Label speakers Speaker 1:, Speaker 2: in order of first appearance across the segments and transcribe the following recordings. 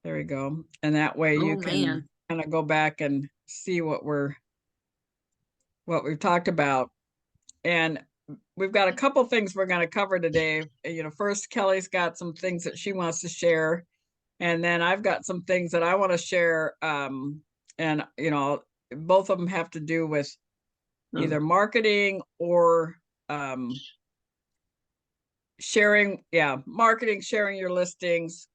Speaker 1: There we go. And that way
Speaker 2: Oh
Speaker 1: you can
Speaker 2: man.
Speaker 1: kind of go back and see what we've talked about. And we've got a couple things we're going to cover today. First, Kelly's got some things that she wants to share, and then I've got some things that I want to share. And both of them have to do with either marketing or sharing. Yeah, marketing, sharing your listings.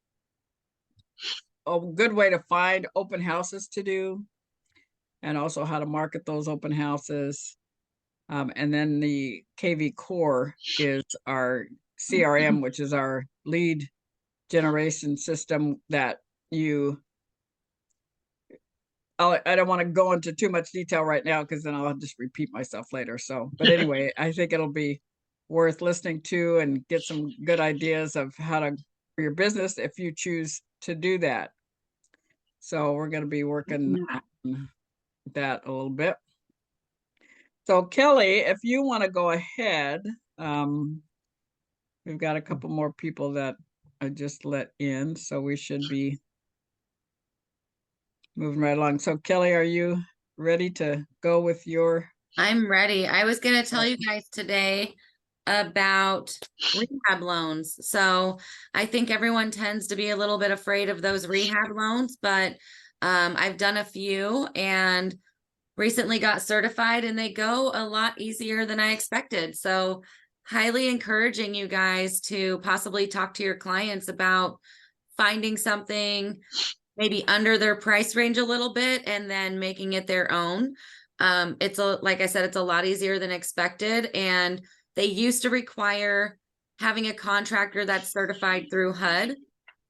Speaker 1: A good way to find open houses to do, and also how to market those open houses. And then the KVCore is our CRM, which is our lead generation system that I don't want to go into too much detail right now because then I'll just repeat myself later. But anyway, I think it'll be worth listening to and get some good ideas of how to for your business if you choose to do that. So we're going to be working on that a little bit. So Kelly, if you want to go ahead, we've got a couple more people that I just let in, so we should be moving right along. So Kelly, are you ready to go with your?
Speaker 2: I'm ready. I was going to tell you guys today about rehab loans. So I think everyone tends to be a little bit afraid of those rehab loans, but I've done a few and recently got certified and they go a lot easier than I expected. So highly encouraging you guys to possibly talk to your clients about finding something maybe under their price range a little bit and then making it their own. Like I said, it's a lot easier than expected. And they used to require having a contractor that's certified through HUD.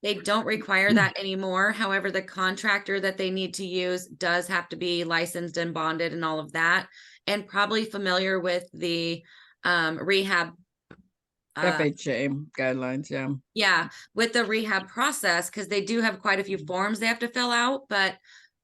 Speaker 2: They don't require that anymore. However, the contractor that they need to use does have to be licensed and bonded and all of that, and probably familiar with the rehab
Speaker 1: FHA guidelines, yeah.
Speaker 2: yeah, with the rehab process, because they do have quite a few forms they have to fill out. But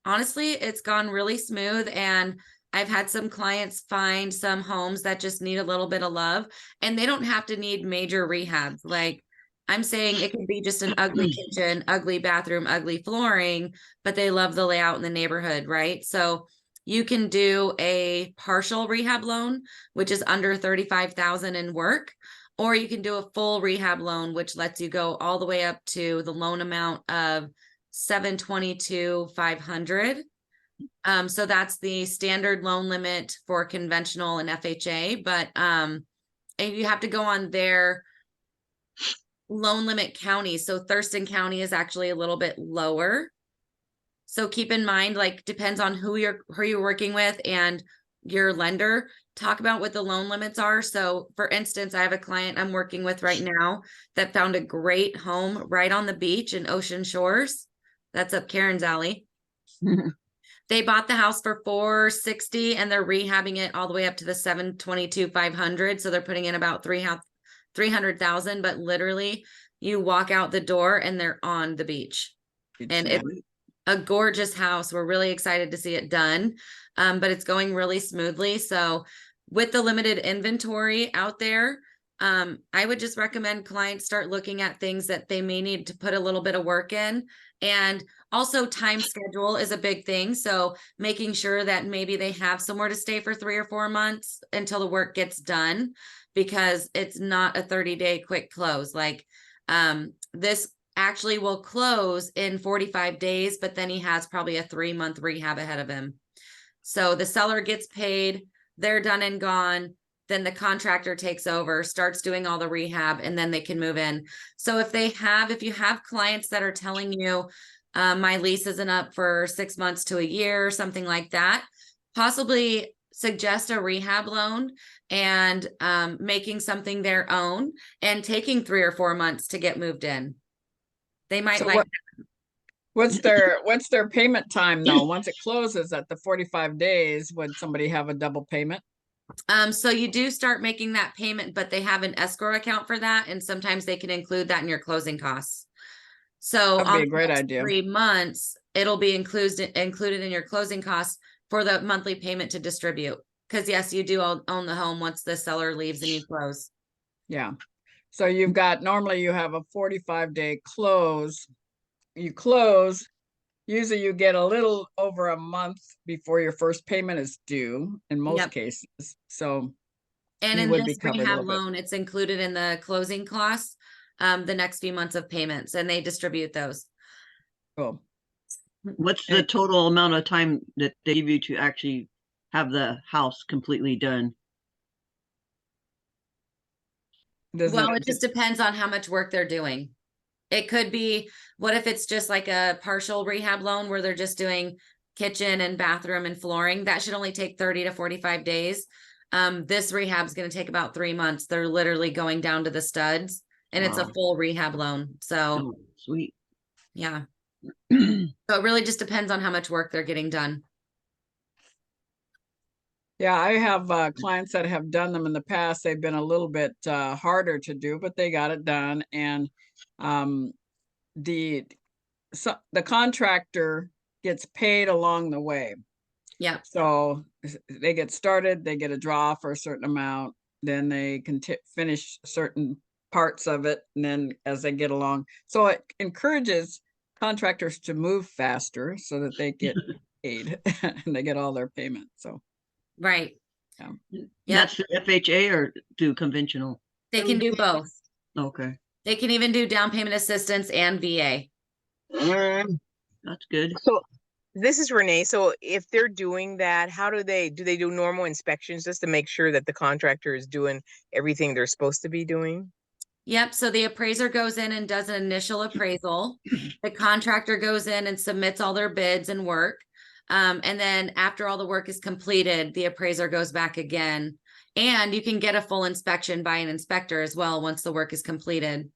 Speaker 2: honestly, it's gone really smooth. And I've had some clients find some homes that just need a little bit of love, and they don't have to need major rehab. Like I'm saying, it can be just an ugly kitchen, ugly bathroom, ugly flooring, but they love the layout in the neighborhood, right? So you can do a partial rehab loan, which is under 35,000 in work, or you can do a full rehab loan, which lets you go all the way up to the loan amount of 722,500. So that's the standard loan limit for conventional and FHA, but if you have to go on their loan limit county. So Thurston County is actually a little bit lower. So keep in mind, like, depends on who you're working with and your lender. Talk about what the loan limits are. So for instance, I have a client I'm working with right now that found a great home right on the beach in Ocean Shores. That's up Karen's alley. They bought the house for 460 and they're rehabbing it all the way up to the 722,500. So they're putting in about 300,000, but literally you walk out the door and they're on the beach. And it's a gorgeous house. We're really excited to see it done. But it's going really smoothly. So with the limited inventory out there, I would just recommend clients start looking at things that they may need to put a little bit of work in. And also time schedule is a big thing. So making sure that maybe they have somewhere to stay for 3 or 4 months until the work gets done, because it's not a 30-day quick close. Like this actually will close in 45 days, but then he has probably a 3-month rehab ahead of him. So the seller gets paid, they're done and gone. Then the contractor takes over, starts doing all the rehab, and then they can move in. So if you have clients that are telling you, my lease isn't up for 6 months to a year or something like that, possibly suggest a rehab loan and making something their own and taking 3 or 4 months to get moved in. They might
Speaker 1: So
Speaker 2: like
Speaker 1: what's their payment time though? Once it closes at the 45 days, would somebody have a double payment?
Speaker 2: So you do start making that payment, but they have an escrow account for that, and sometimes they can include that in your closing costs. So
Speaker 1: That'd be
Speaker 2: on
Speaker 1: a
Speaker 2: the
Speaker 1: great
Speaker 2: next
Speaker 1: idea.
Speaker 2: 3 months, it'll be included in your closing costs for the monthly payment to distribute. Because yes, you do own the home once the seller leaves and you close.
Speaker 1: Yeah. So normally you have a 45-day close you close, usually you get a little over a month before your first payment is due in most
Speaker 2: Yep.
Speaker 1: cases. So
Speaker 2: And
Speaker 1: you
Speaker 2: in
Speaker 1: would be
Speaker 2: this
Speaker 1: covered a
Speaker 2: rehab
Speaker 1: little bit.
Speaker 2: loan, it's included in the closing costs, the next few months of payments, and they distribute those.
Speaker 1: Cool.
Speaker 3: What's the
Speaker 1: And
Speaker 3: total amount of time that they give you to actually have the house completely done?
Speaker 1: does
Speaker 2: Well,
Speaker 1: it,
Speaker 2: it just depends on how much work they're doing. It could be, what if it's just like a partial rehab loan where they're just doing kitchen and bathroom and flooring? That should only take 30 to 45 days. This rehab's going to take about 3 months. They're literally going down to the studs, and it's a
Speaker 3: Wow.
Speaker 2: full rehab loan. So,
Speaker 3: Oh, sweet.
Speaker 2: yeah. So it really just depends on how much work they're getting done.
Speaker 1: yeah, I have clients that have done them in the past. They've been a little bit harder to do, but they got it done. And um, the the contractor gets paid along the way.
Speaker 2: Yeah.
Speaker 1: So they get started, they get a draw for a certain amount, then they can finish certain parts of it, and then as they get along. So it encourages contractors to move faster so that they get paid and they get all their payment. So
Speaker 2: Right.
Speaker 1: yeah.
Speaker 2: Yep.
Speaker 3: That's the FHA or do conventional?
Speaker 2: They can do both.
Speaker 3: Okay,
Speaker 2: They can even do down payment assistance and VA.
Speaker 3: that's good.
Speaker 4: So this is Renee. So if they're doing that, how do they do normal inspections just to make sure that the contractor is doing everything they're supposed to be doing?
Speaker 2: Yep. So the appraiser goes in and does an initial appraisal. The contractor goes in and submits all their bids and work. And then after all the work is completed, the appraiser goes back again. And you can get a full inspection by an inspector as well once the work is completed.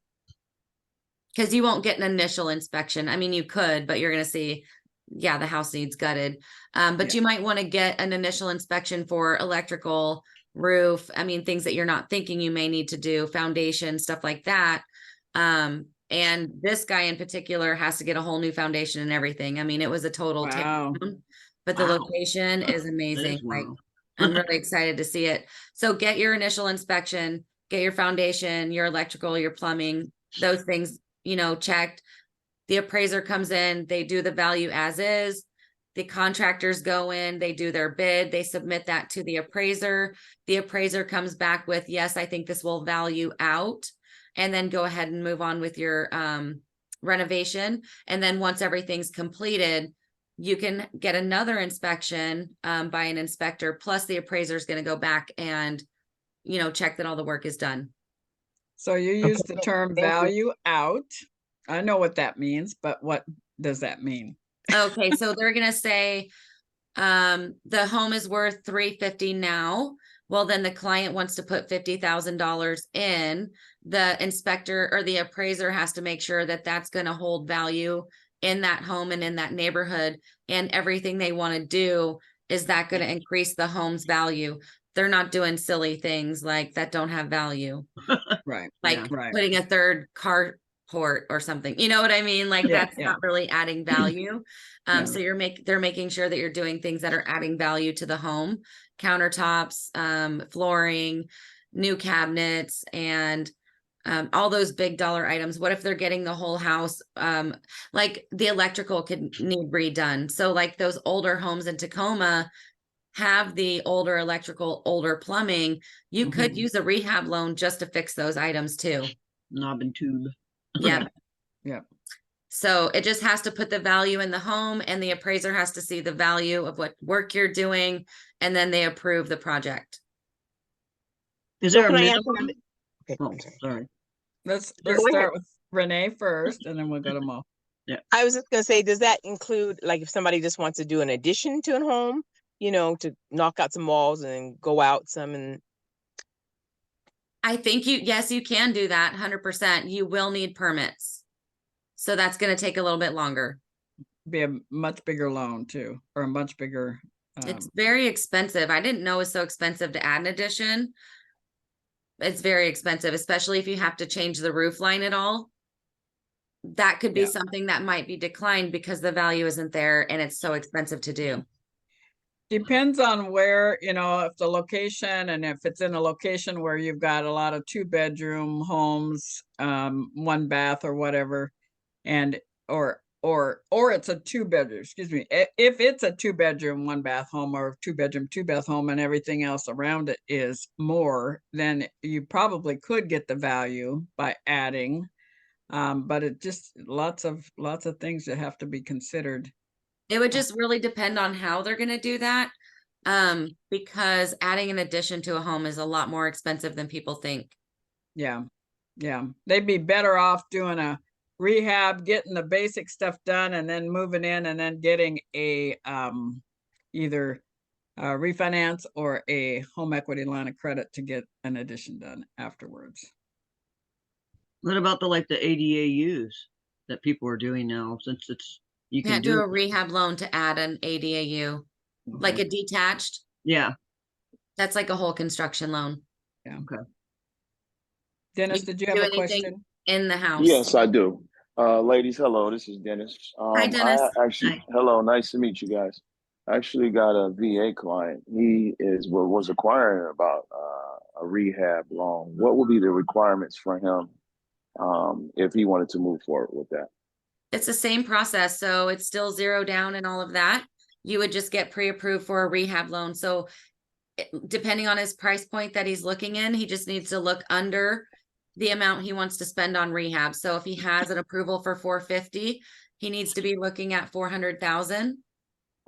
Speaker 2: Because you won't get an initial inspection. I mean, you could, but you're going to see, yeah, the house needs gutted. But
Speaker 1: Yeah.
Speaker 2: you might want to get an initial inspection for electrical, roof. I mean, things that you're not thinking you may need to do, foundation, stuff like that. And this guy in particular has to get a whole new foundation and everything. I mean, it was a total tear
Speaker 1: Wow.
Speaker 2: down, but the
Speaker 3: Wow.
Speaker 2: location is
Speaker 3: That
Speaker 2: amazing.
Speaker 3: is
Speaker 2: Like,
Speaker 3: wow.
Speaker 2: I'm really excited to see it. So get your initial inspection, get your foundation, your electrical, your plumbing, those things, checked. The appraiser comes in, they do the value as is. The contractors go in, they do their bid, they submit that to the appraiser. The appraiser comes back with, yes, I think this will value out, and then go ahead and move on with your renovation. And then once everything's completed, you can get another inspection by an inspector, plus the appraiser is going to go back and, check that all the work is done.
Speaker 1: So you use
Speaker 4: Okay,
Speaker 1: the term
Speaker 4: thank you.
Speaker 1: value out. I know what that means, but what does that mean?
Speaker 2: Okay, so they're gonna say the home is worth $350 now. Well, then the client wants to put $50,000 in. The inspector or the appraiser has to make sure that that's going to hold value in that home and in that neighborhood. And everything they want to do, is that going to increase the home's value? They're not doing silly things like that don't have value,
Speaker 1: Right.
Speaker 2: like
Speaker 3: Yeah.
Speaker 1: Right.
Speaker 2: putting a third carport or something. You know what I mean? Like
Speaker 1: Yeah,
Speaker 2: that's
Speaker 1: yeah.
Speaker 2: not really adding value.
Speaker 1: Yeah.
Speaker 2: So they're making sure that you're doing things that are adding value to the home, countertops, flooring, new cabinets, and all those big dollar items. What if they're getting the whole house? Like the electrical could need redone. So like those older homes in Tacoma have the older electrical, older plumbing. You could
Speaker 1: Mhm.
Speaker 2: use a rehab loan just to fix those items too.
Speaker 3: Knob and tube.
Speaker 2: Yeah.
Speaker 1: Yeah.
Speaker 2: So it just has to put the value in the home, and the appraiser has to see the value of what work you're doing, and then they approve the project.
Speaker 3: Is
Speaker 4: So
Speaker 3: there a
Speaker 4: can I ask
Speaker 3: minimum?
Speaker 4: Okay,
Speaker 3: Oh,
Speaker 4: I'm sorry.
Speaker 3: sorry.
Speaker 1: Let's
Speaker 4: Go ahead.
Speaker 1: start with Renee first, and then we'll go to Mo.
Speaker 4: I was just gonna say, does that include like if somebody just wants to do an addition to a home, to knock out some walls and go out some and
Speaker 2: I think yes, you can do that 100%. You will need permits. So that's going to take a little bit longer.
Speaker 1: Be a much bigger loan too, or a much bigger.
Speaker 2: It's very expensive. I didn't know it was so expensive to add an addition. It's very expensive, especially if you have to change the roof line at all. That could be
Speaker 1: Yeah.
Speaker 2: something that might be declined because the value isn't there and it's so expensive to do.
Speaker 1: Depends on where, if the location, and if it's in a location where you've got a lot of 2-bedroom homes, 1 bath or whatever, or or it's a 2-bedroom, excuse me, if it's a 2-bedroom, 1-bath home, or 2-bedroom, 2-bath home, and everything else around it is more, then you probably could get the value by adding. But it just lots of things that have to be considered.
Speaker 2: It would just really depend on how they're gonna do that. Because adding an addition to a home is a lot more expensive than people think.
Speaker 1: Yeah, yeah, they'd be better off doing a rehab, getting the basic stuff done, and then moving in, and then getting a either refinance or a home equity line of credit to get an addition done afterwards.
Speaker 3: What about the ADAUs that people are doing now, since you can
Speaker 2: Can't do
Speaker 3: do
Speaker 2: a rehab loan to add an ADAU, like a detached.
Speaker 3: Yeah.
Speaker 2: That's like a whole construction loan.
Speaker 1: Yeah.
Speaker 3: Okay.
Speaker 1: Dennis,
Speaker 2: You
Speaker 1: did you
Speaker 2: can
Speaker 1: have
Speaker 2: do
Speaker 1: a
Speaker 2: anything
Speaker 1: question?
Speaker 2: in the house.
Speaker 5: Yes, I do. Ladies, hello, this is Dennis.
Speaker 2: Hi, Dennis.
Speaker 3: Hi.
Speaker 5: Hello, nice to meet you guys. I actually got a VA client. He was acquiring about a rehab loan. What would be the requirements for him if he wanted to move forward with that?
Speaker 2: It's the same process. So it's still 0 down and all of that. You would just get pre-approved for a rehab loan. So depending on his price point that he's looking in, he just needs to look under the amount he wants to spend on rehab. So if he has an approval for 450, he needs to be looking at 400,000.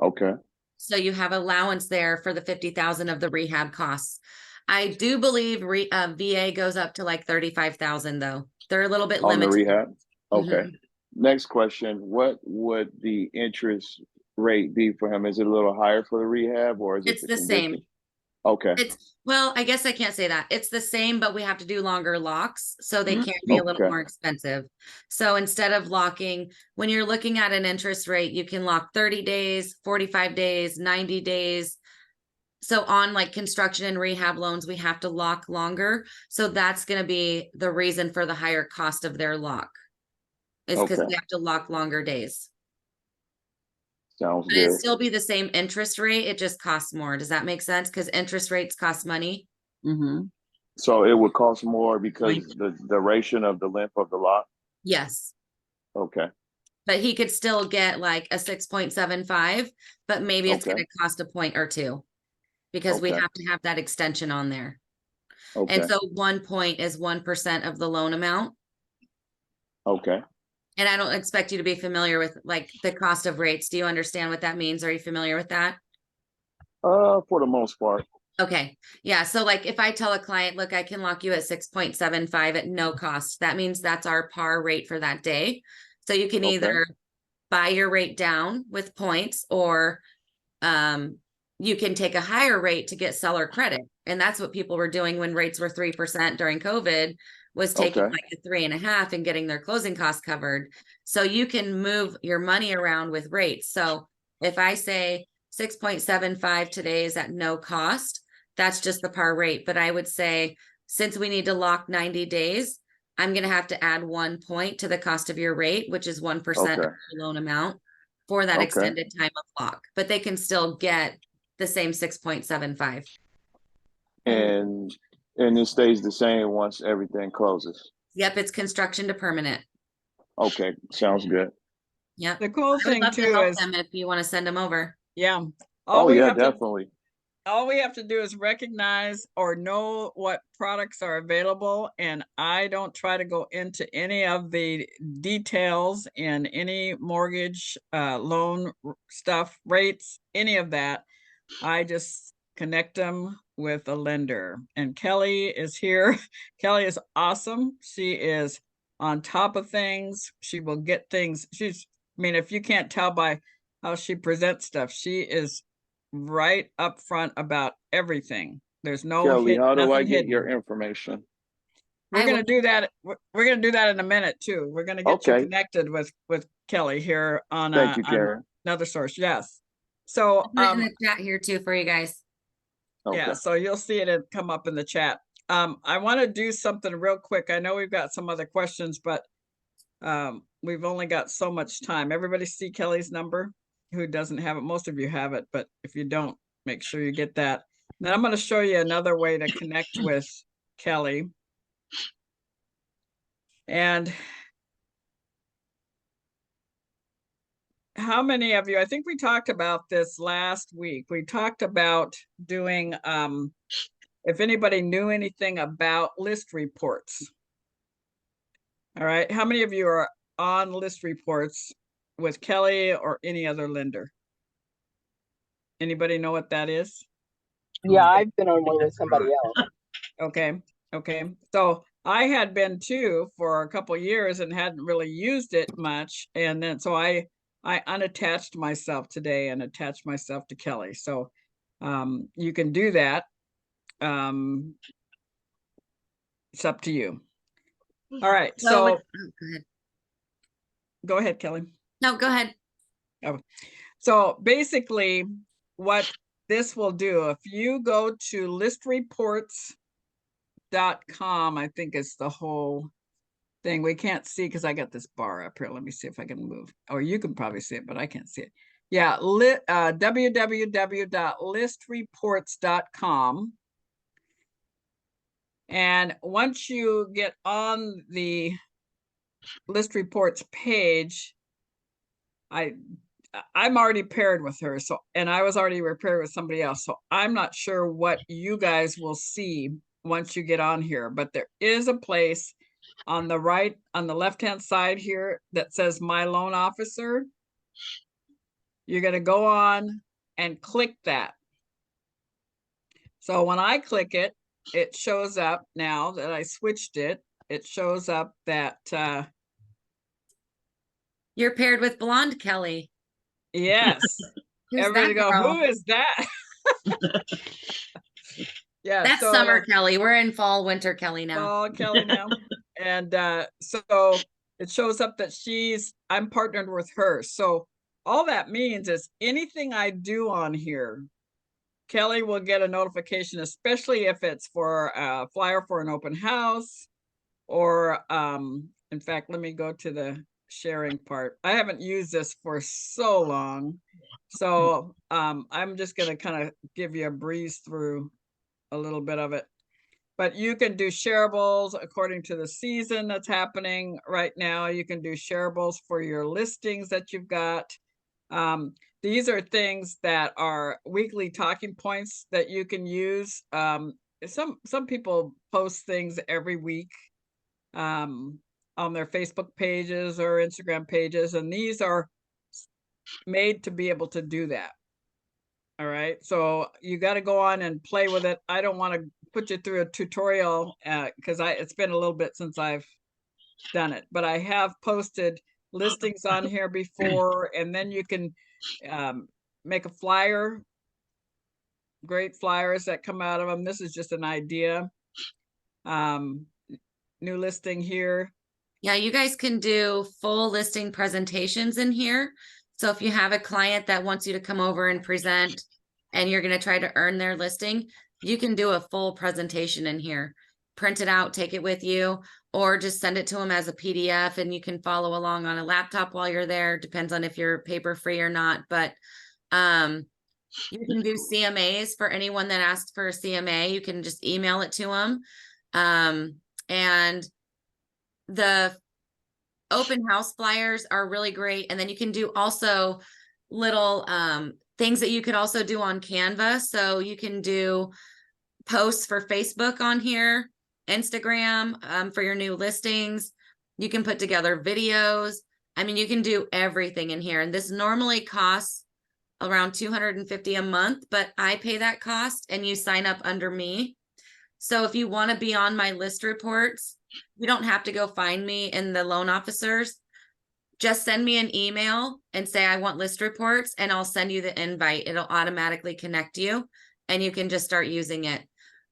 Speaker 5: Okay.
Speaker 2: So you have allowance there for the 50,000 of the rehab costs. I do believe VA goes up to like 35,000 though. They're a little bit
Speaker 5: On the
Speaker 2: limited.
Speaker 5: rehab? Okay.
Speaker 2: Mhm.
Speaker 5: Next question, what would the interest rate be for him? Is it a little higher for the rehab, or is it
Speaker 2: It's the same.
Speaker 5: Okay.
Speaker 2: Well, I guess I can't say that. It's the same, but we have to do longer locks, so they can be a little
Speaker 5: Okay.
Speaker 2: more expensive. So instead of locking, when you're looking at an interest rate, you can lock 30 days, 45 days, 90 days. So on like construction and rehab loans, we have to lock longer. So that's going to be the reason for the higher cost of their lock, is because
Speaker 5: Okay.
Speaker 2: we have to lock longer days.
Speaker 5: Sounds
Speaker 2: But
Speaker 5: good.
Speaker 2: it'd still be the same interest rate. It just costs more. Does that make sense? Because interest rates cost money.
Speaker 3: Mm-hmm.
Speaker 5: So it would cost more because
Speaker 3: Length.
Speaker 5: the duration of the length of the lot?
Speaker 2: Yes.
Speaker 5: Okay.
Speaker 2: But he could still get like a 6.75, but maybe it's going
Speaker 5: Okay.
Speaker 2: to cost a point or two because we
Speaker 5: Okay.
Speaker 2: have to have that extension on there.
Speaker 5: Okay.
Speaker 2: And so 1 point is 1% of the loan amount.
Speaker 5: Okay.
Speaker 2: And I don't expect you to be familiar with like the cost of rates. Do you understand what that means? Are you familiar with that?
Speaker 5: For the most part.
Speaker 2: Okay. Yeah. So like if I tell a client, look, I can lock you at 6.75 at no cost, that means that's our par rate for that day. So you can
Speaker 5: Okay.
Speaker 2: either buy your rate down with points, or you can take a higher rate to get seller credit. And that's what people were doing when rates were 3% during COVID, was taking
Speaker 5: Okay.
Speaker 2: like a 3.5 and getting their closing costs covered. So you can move your money around with rates. So if I say 6.75 today is at no cost, that's just the par rate. But I would say, since we need to lock 90 days, I'm going to have to add 1 point to the cost of your rate, which is 1% of
Speaker 5: Okay.
Speaker 2: the loan amount for that
Speaker 5: Okay.
Speaker 2: extended time of lock. But they can still get the same 6.75.
Speaker 5: And it stays the same once everything closes.
Speaker 2: Yep, it's construction to permanent.
Speaker 5: Okay. Sounds good.
Speaker 2: Yep.
Speaker 1: The cool
Speaker 2: I would
Speaker 1: thing
Speaker 2: love to
Speaker 1: too
Speaker 2: help
Speaker 1: is,
Speaker 2: them if you want to send them over.
Speaker 1: yeah,
Speaker 5: Oh yeah, definitely.
Speaker 1: all we have to do is recognize or know what products are available. And I don't try to go into any of the details in any mortgage, loan stuff, rates, any of that. I just connect them with a lender. And Kelly is here. Kelly is awesome. She is on top of things. She will get things. I mean, if you can't tell by how she presents stuff, she is right up front about everything. There's no
Speaker 5: Kelly, how do I
Speaker 1: nothing
Speaker 5: get
Speaker 1: hidden.
Speaker 5: your information?
Speaker 1: We're
Speaker 2: I
Speaker 1: gonna
Speaker 2: will-
Speaker 1: do that. We're gonna do that in a minute too. We're gonna get you
Speaker 5: Okay.
Speaker 1: connected with Kelly here on
Speaker 5: Thank you,
Speaker 1: on
Speaker 5: Karen.
Speaker 1: another source. Yes. So
Speaker 2: I'll put it in the chat here too for you guys.
Speaker 5: Okay.
Speaker 1: yeah, so you'll see it come up in the chat. I want to do something real quick. I know we've got some other questions, but we've only got so much time. Everybody see Kelly's number? Who doesn't have it? Most of you have it, but if you don't, make sure you get that. Then I'm going to show you another way to connect with Kelly. And how many of you, I think we talked about this last week. We talked about doing, if anybody knew anything about list reports. All right, how many of you are on list reports with Kelly or any other lender? Anybody know what that is?
Speaker 4: Yeah, I've been on one with somebody else.
Speaker 1: Okay, okay. So I had been too for a couple years and hadn't really used it much. And then so I unattached myself today and attached myself to Kelly. So you can do that. It's up to you. All right. So
Speaker 2: go ahead.
Speaker 1: go ahead, Kelly.
Speaker 2: No, go ahead.
Speaker 1: So basically what this will do, if you go to listreports.com, I think it's the whole thing. We can't see because I got this bar up here. Let me see if I can move. Or you can probably see it, but I can't see it. Yeah, www.listreports.com. And once you get on the list reports page, I'm already paired with her. So, and I was already paired with somebody else. So I'm not sure what you guys will see once you get on here, but there is a place on the right, on the left-hand side here that says My Loan Officer. You're going to go on and click that. So when I click it, it shows up now that I switched it. It shows up that,
Speaker 2: You're paired with Blonde Kelly.
Speaker 1: yes,
Speaker 2: Who's
Speaker 1: everybody
Speaker 2: that
Speaker 1: go,
Speaker 2: girl?
Speaker 1: who is that? Yeah,
Speaker 2: That's
Speaker 1: so
Speaker 2: summer Kelly. We're in fall, winter Kelly now.
Speaker 1: Fall Kelly now. And so it shows up that I'm partnered with her. So all that means is anything I do on here, Kelly will get a notification, especially if it's for a flyer for an open house or in fact, let me go to the sharing part. I haven't used this for so long. So I'm just going to kind of give you a breeze through a little bit of it. But you can do shareables according to the season that's happening right now. You can do shareables for your listings that you've got. These are things that are weekly talking points that you can use. Some people post things every week on their Facebook pages or Instagram pages, and these are made to be able to do that. All right, so you got to go on and play with it. I don't want to put you through a tutorial because it's been a little bit since I've done it, but I have posted listings on here before, and then you can make a flyer. Great flyers that come out of them. This is just an idea. New listing here.
Speaker 2: Yeah, you guys can do full listing presentations in here. So if you have a client that wants you to come over and present and you're going to try to earn their listing, you can do a full presentation in here. Print it out, take it with you, or just send it to them as a PDF and you can follow along on a laptop while you're there. Depends on if you're paper free or not. But you can do CMAs for anyone that asks for a CMA. You can just email it to them. And the open house flyers are really great. And then you can do also little things that you could also do on Canva. So you can do posts for Facebook on here, Instagram for your new listings. You can put together videos. I mean, you can do everything in here. And this normally costs around $250 a month, but I pay that cost and you sign up under me. So if you want to be on my list reports, you don't have to go find me in the loan officers. Just send me an email and say, I want list reports, and I'll send you the invite. It'll automatically connect you and you can just start using it.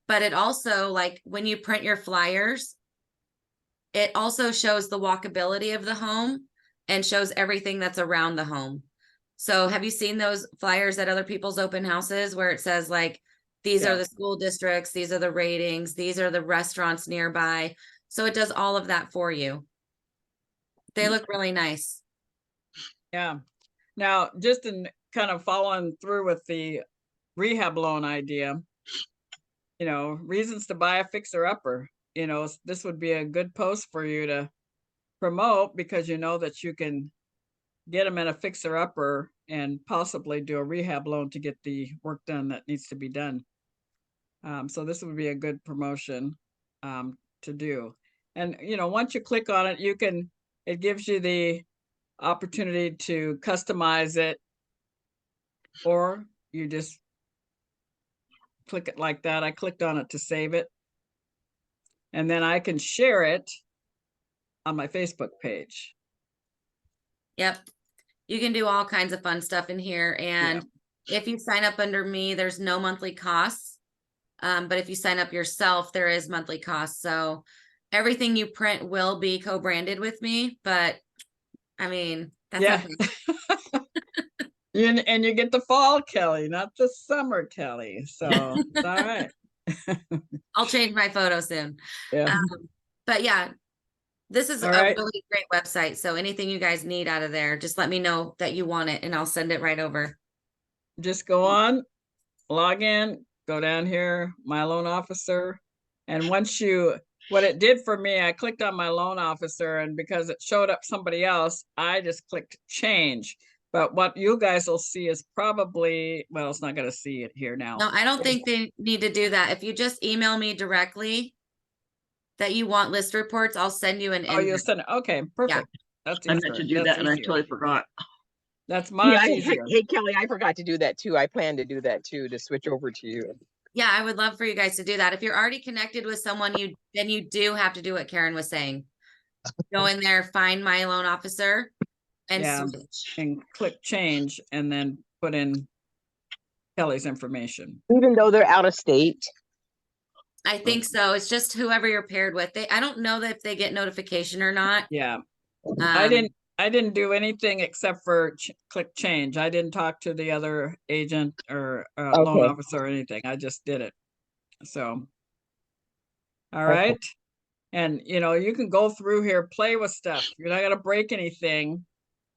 Speaker 2: But it also, like when you print your flyers, it also shows the walkability of the home and shows everything that's around the home. So have you seen those flyers at other people's open houses where it says like, these are the school districts, these are the ratings, these are the restaurants nearby. So it does all of that for you. They look really nice.
Speaker 1: Yeah. Now, just in kind of following through with the rehab loan idea, you know, reasons to buy a fixer upper, you know, this would be a good post for you to promote because you know that you can get them in a fixer-upper and possibly do a rehab loan to get the work done that needs to be done. So this would be a good promotion to do. And, you know, once you click on it, it gives you the opportunity to customize it, or you just click it like that. I clicked on it to save it. And then I can share it on my Facebook page.
Speaker 2: Yep. You can do all kinds of fun stuff in here. And if you sign up under me, there's no monthly costs. But if you sign up yourself, there is monthly costs. So everything you print will be co-branded with me. But I mean, that's okay.
Speaker 1: And you get the fall Kelly, not the summer Kelly. So it's all right.
Speaker 2: I'll change my photo soon.
Speaker 1: Yeah.
Speaker 2: But yeah, this is
Speaker 1: All
Speaker 2: a
Speaker 1: right.
Speaker 2: really great website. So anything you guys need out of there, just let me know that you want it and I'll send it right over.
Speaker 1: Just go on, log in, go down here, my loan officer. And what it did for me, I clicked on my loan officer, and because it showed up somebody else, I just clicked change. But what you guys will see is probably, well, it's not going to see it here now.
Speaker 2: No, I don't think they need to do that. If you just email me directly that you want list reports, I'll send you an
Speaker 1: Oh, you'll send it. Okay, perfect. That's
Speaker 3: I
Speaker 1: easier.
Speaker 3: meant to do that and I totally forgot.
Speaker 1: That's
Speaker 4: Yeah,
Speaker 1: much easier.
Speaker 4: hey Kelly, I forgot to do that too. I plan to do that too, to switch over to you.
Speaker 2: Yeah, I would love for you guys to do that. If you're already connected with someone, then you do have to do what Karen was saying. Go in there, find my loan officer, and switch.
Speaker 1: And click change, and then put in Kelly's information.
Speaker 4: Even though they're out of state.
Speaker 2: I think so. It's just whoever you're paired with. I don't know that if they get notification or not.
Speaker 1: Yeah. I didn't do anything except for click change. I didn't talk to the other agent or loan officer or anything. I just did it. So, all right. And, you know, you can go through here, play with stuff. You're not going to break anything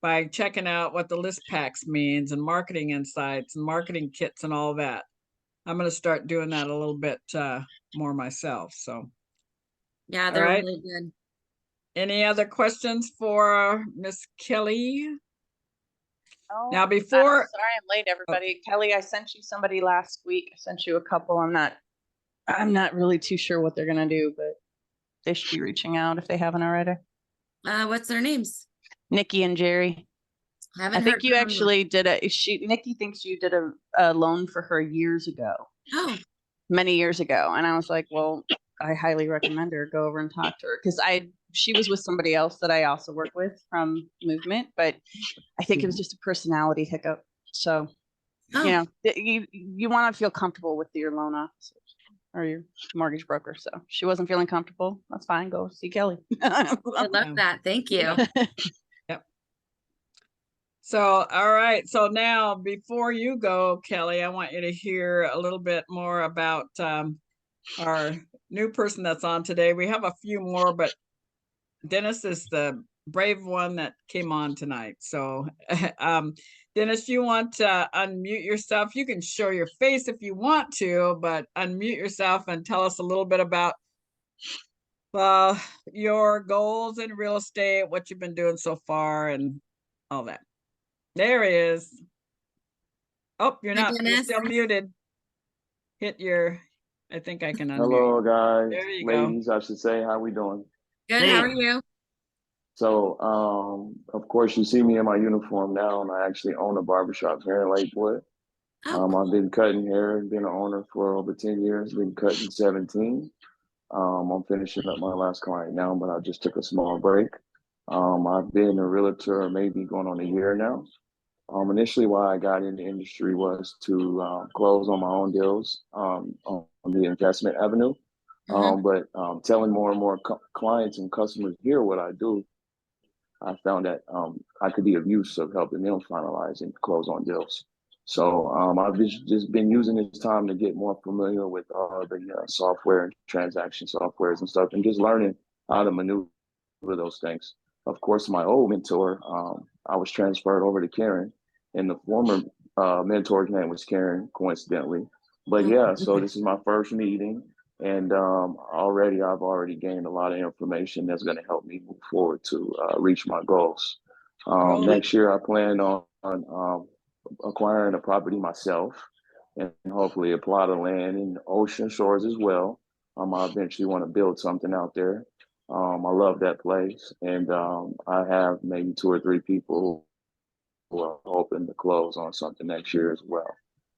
Speaker 1: by checking out what the list packs means and marketing insights and marketing kits and all that. I'm going to start doing that a little bit more myself. So,
Speaker 2: yeah, they're really good.
Speaker 1: Any other questions for Miss Kelly?
Speaker 6: Oh,
Speaker 1: Now, before,
Speaker 6: sorry I'm late, everybody. Kelly, I sent you somebody last week. I sent you a couple. I'm not really too sure what they're gonna do, but they should be reaching out if they haven't already.
Speaker 2: What's their names?
Speaker 6: Nikki and Jerry. I think you actually did Nikki thinks you did a loan for her years ago.
Speaker 2: Oh.
Speaker 6: Many years ago. And I was like, well, I highly recommend her. Go over and talk to her. Because she was with somebody else that I also work with from Movement, but I think it was just a personality hiccup. So, you know, you want to feel comfortable with your loan officer or your mortgage broker. So she wasn't feeling comfortable. That's fine. Go see Kelly.
Speaker 2: I love that. Thank you.
Speaker 1: Yep. So, all right. So now, before you go, Kelly, I want you to hear a little bit more about our new person that's on today. We have a few more, but Dennis is the brave one that came on tonight. So, Dennis, you want to unmute yourself? You can show your face if you want to, but unmute yourself and tell us a little bit about your goals in real estate, what you've been doing so far, and all that. There he is. Oh, you're not. You're still muted. I think I can unmute.
Speaker 5: Hello, guys.
Speaker 1: There you
Speaker 5: ladies,
Speaker 1: go.
Speaker 5: I should say. How we doing?
Speaker 2: Good. How are you?
Speaker 5: So, of course, you see me in my uniform now, and I actually own a barbershop here in Lakewood. I've been cutting hair, been an owner for over 10 years, been cutting 17. I'm finishing up my last client now, but I just took a small break. I've been a realtor maybe going on a year now. Initially, why I got in the industry was to close on my own deals on the investment avenue. But telling more and more clients and customers here what I do, I found that I could be of use of helping them finalize and close on deals. So I've just been using this time to get more familiar with the software and transaction softwares and stuff, and just learning how to maneuver those things. Of course, my old mentor, I was transferred over to Karen, and the former mentor's name was Karen, coincidentally. But yeah, so this is my first meeting, and I've already gained a lot of information that's going to help me move forward to reach my goals.
Speaker 1: Cool.
Speaker 5: Next year, I plan on acquiring a property myself and hopefully a plot of land in Ocean Shores as well. I eventually want to build something out there. I love that place, and I have maybe 2 or 3 people who are hoping to close on something next year as well.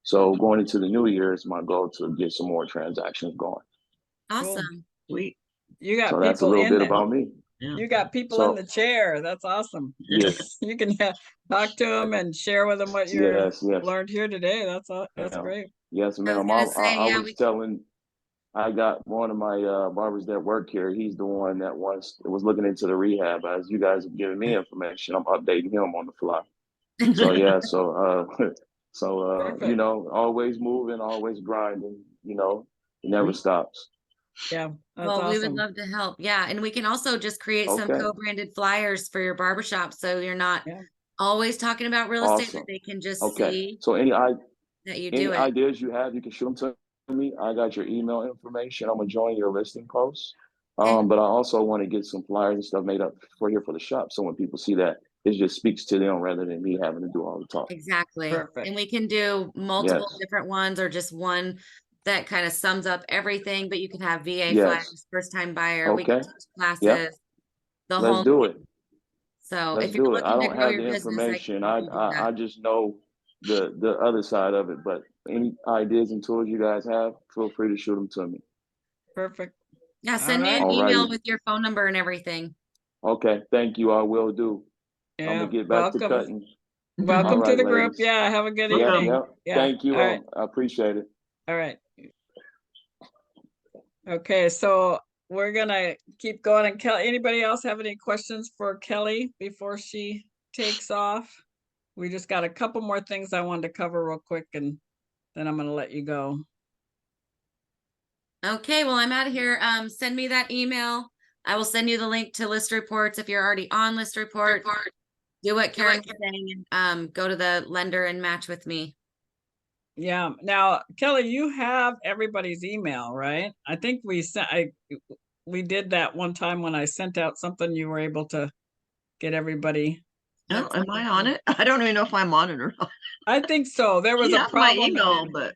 Speaker 5: So going into the new year is my goal to get some more transactions going.
Speaker 2: Awesome.
Speaker 3: Sweet.
Speaker 1: You got
Speaker 5: So that's a
Speaker 1: people
Speaker 5: little
Speaker 1: in
Speaker 5: bit
Speaker 1: there.
Speaker 5: about me.
Speaker 3: Yeah.
Speaker 1: You got people
Speaker 5: So-
Speaker 1: in the chair. That's awesome.
Speaker 5: Yes.
Speaker 1: You can talk to them and share with them what you
Speaker 5: Yes.
Speaker 1: learned here today. That's
Speaker 5: Yeah.
Speaker 1: great.
Speaker 5: Yes,
Speaker 2: I was
Speaker 5: ma'am.
Speaker 2: gonna say,
Speaker 5: I
Speaker 2: yeah,
Speaker 5: was telling, I got one of my barbers that work here. He's the one that was looking into the rehab. As you guys have given me information, I'm updating him on the fly. So yeah,
Speaker 1: Perfect.
Speaker 5: you know, always moving, always grinding. You know, it never stops.
Speaker 1: Yeah, that's
Speaker 2: Well, we would
Speaker 1: awesome.
Speaker 2: love to help. Yeah, and we can also just create some
Speaker 5: Okay.
Speaker 2: co-branded flyers for your barbershop, so you're not
Speaker 1: Yeah.
Speaker 2: always talking about real estate,
Speaker 5: Awesome.
Speaker 2: but they can just
Speaker 5: Okay.
Speaker 2: see
Speaker 5: So
Speaker 2: that you do
Speaker 5: any
Speaker 2: it.
Speaker 5: ideas you have, you can shoot them to me. I got your email information. I'm gonna join your listing posts.
Speaker 2: Okay.
Speaker 5: But I also want to get some flyers and stuff made up for the shop. So when people see that, it just speaks to them rather than me having to do all the talk.
Speaker 2: Exactly.
Speaker 1: Perfect.
Speaker 2: And we can do multiple
Speaker 5: Yes.
Speaker 2: different ones or just one that kind of sums up everything, but you can have VA
Speaker 5: Yes.
Speaker 2: flags, first time buyer, we can
Speaker 5: Okay.
Speaker 2: teach classes,
Speaker 5: Yep.
Speaker 2: the
Speaker 5: Let's
Speaker 2: whole.
Speaker 5: do it.
Speaker 2: So
Speaker 5: Let's
Speaker 2: if you're
Speaker 5: do it. I
Speaker 2: looking to
Speaker 5: don't
Speaker 2: grow
Speaker 5: have
Speaker 2: your
Speaker 5: the
Speaker 2: business, I
Speaker 5: information.
Speaker 2: can help you do
Speaker 5: I
Speaker 2: that.
Speaker 5: just know the other side of it. But any ideas and tools you guys have, feel free to shoot them to me.
Speaker 1: Perfect.
Speaker 2: Yeah, send me
Speaker 1: right.
Speaker 2: an email
Speaker 5: Alrighty.
Speaker 2: with your phone number and everything.
Speaker 5: Okay. Thank you. I will do. I'm
Speaker 1: Yeah.
Speaker 5: gonna get back to
Speaker 1: Welcome.
Speaker 5: cutting.
Speaker 1: Welcome
Speaker 5: All
Speaker 1: to
Speaker 5: right,
Speaker 1: the group.
Speaker 5: ladies.
Speaker 1: Yeah. Have a good
Speaker 5: Yeah,
Speaker 1: evening.
Speaker 5: yeah.
Speaker 1: Yeah.
Speaker 5: Thank you.
Speaker 1: All right.
Speaker 5: I appreciate it.
Speaker 1: All right. Okay, so we're gonna keep going. And Kelly, anybody else have any questions for Kelly before she takes off? We just got a couple more things I wanted to cover real quick, and then I'm gonna let you go.
Speaker 2: Okay, well, I'm out of here. Send me that email. I will send you the link to list reports if you're already on list report. Do what Karen's saying and go to the lender and match with me.
Speaker 1: Yeah. Now, Kelly, you have everybody's email, right? I think we did that one time when I sent out something. You were able to get everybody.
Speaker 3: Oh, am I on it? I don't even know if I'm on it or not.
Speaker 1: I think so. There was
Speaker 3: She
Speaker 1: a
Speaker 3: has my
Speaker 1: problem.
Speaker 3: email, but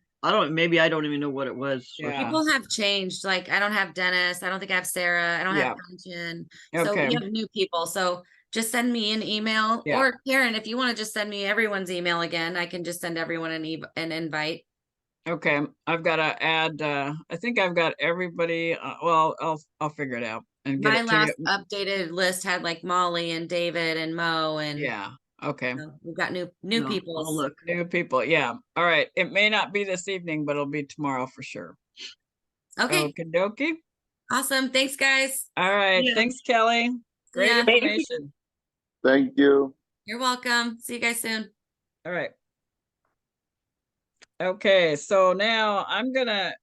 Speaker 3: maybe I don't even know what it was.
Speaker 1: Yeah.
Speaker 2: People have changed. Like I don't have Dennis. I don't think I have Sarah. I don't
Speaker 1: Yeah.
Speaker 2: have Punchen. So
Speaker 1: Okay.
Speaker 2: we have new people. So just send me an email
Speaker 1: Yeah.
Speaker 2: or Karen, if you want to just send me everyone's email again, I can just send everyone an invite.
Speaker 1: Okay, I've got to add. I think I've got everybody. Well, I'll figure it out and get
Speaker 2: My
Speaker 1: it to
Speaker 2: last
Speaker 1: you.
Speaker 2: updated list had like Molly and David and Mo and
Speaker 1: Yeah. Okay.
Speaker 2: so we've got new
Speaker 3: No,
Speaker 2: people.
Speaker 3: I'll look.
Speaker 1: New people. Yeah. All right. It may not be this evening, but it'll be tomorrow for sure.
Speaker 2: Okay,
Speaker 1: Okie dokie.
Speaker 2: awesome. Thanks, guys.
Speaker 1: All right.
Speaker 3: Yeah.
Speaker 1: Thanks, Kelly. Great
Speaker 2: ya.
Speaker 4: Thank you.
Speaker 1: information.
Speaker 5: Thank you.
Speaker 2: You're welcome. See you guys soon.
Speaker 1: All right. Okay, so now I'm gonna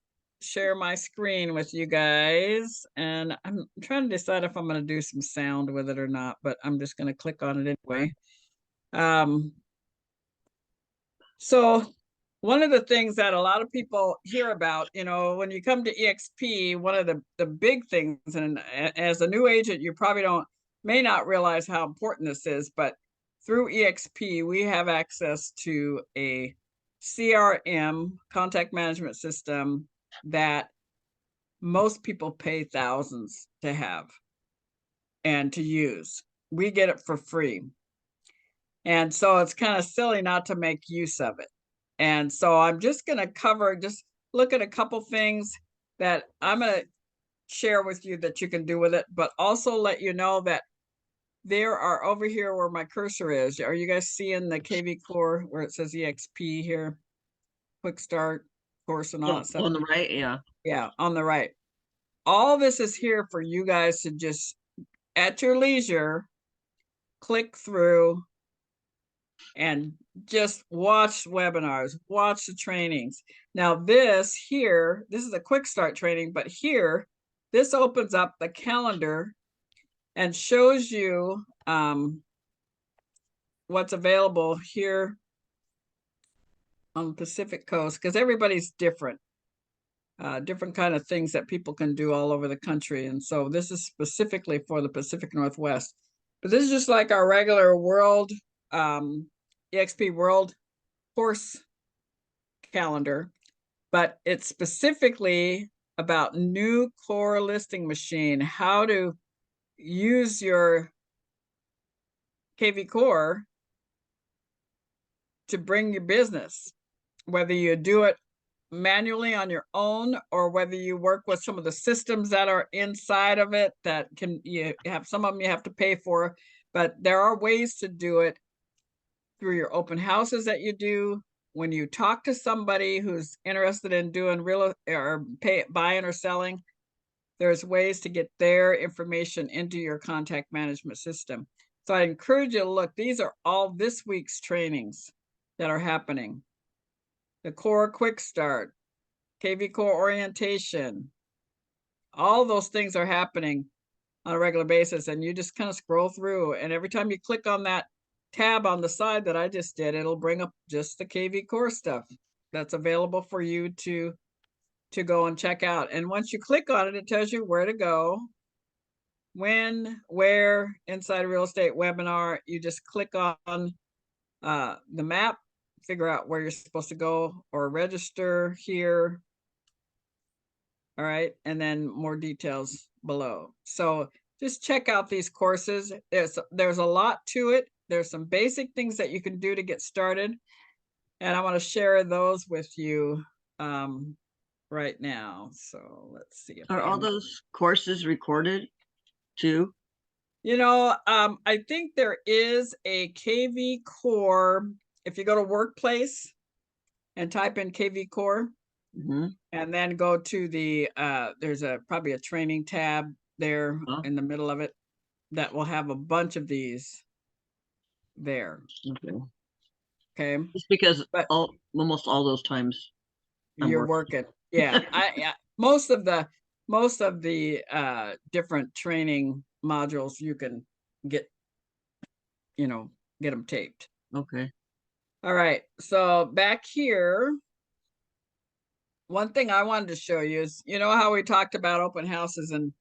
Speaker 1: share my screen with you guys, and I'm trying to decide if I'm gonna do some sound with it or not, but I'm just gonna click on it anyway. So one of the things that a lot of people hear about, you know, when you come to EXP, one of the big things, and as a new agent, you probably may not realize how important this is, but through EXP, we have access to a CRM, contact management system, that most people pay thousands to have and to use. We get it for free. And so it's kind of silly not to make use of it. And so I'm just going to just look at a couple things that I'm going to share with you that you can do with it, but also let you know that there are over here where my cursor is. Are you guys seeing the KVCore where it says EXP here? Quick start course and all that stuff.
Speaker 3: On the right, yeah.
Speaker 1: Yeah, on the right. All this is here for you guys to just, at your leisure, click through and just watch webinars, watch the trainings. Now this here, this is a quick start training, but here, this opens up the calendar and shows you what's available here on the Pacific Coast, because everybody's different. Different kind of things that people can do all over the country. And so this is specifically for the Pacific Northwest. But this is just like our regular world, EXP World course calendar, but it's specifically about new core listing machine, how to use your KVCore to bring your business, whether you do it manually on your own or whether you work with some of the systems that are inside of it that you have some of them you have to pay for, but there are ways to do it through your open houses that you do. When you talk to somebody who's interested in doing real or buying or selling, there's ways to get their information into your contact management system. So I encourage you to look. These are all this week's trainings that are happening. The Core Quick Start, KVCore Orientation, all those things are happening on a regular basis. And you just kind of scroll through, and every time you click on that tab on the side that I just did, it'll bring up just the KVCore stuff that's available for you to go and check out. And once you click on it, it tells you where to go, when, where, inside a real estate webinar. You just click on the map, figure out where you're supposed to go or register here. All right, and then more details below. So just check out these courses. There's a lot to it. There's some basic things that you can do to get started, and I want to share those with you right now. So let's see.
Speaker 3: Are all those courses recorded too?
Speaker 1: You know, I think there is a KVCore. If you go to Workplace and type in KVCore, and then go to the there's probably a training tab there in the middle of it that will have a bunch of these there. Okay.
Speaker 3: Just because almost all those times
Speaker 1: you're working. Yeah. Most of the different training modules you can get them taped.
Speaker 3: Okay.
Speaker 1: All right. So back here, one thing I wanted to show you is, how we talked about open houses, and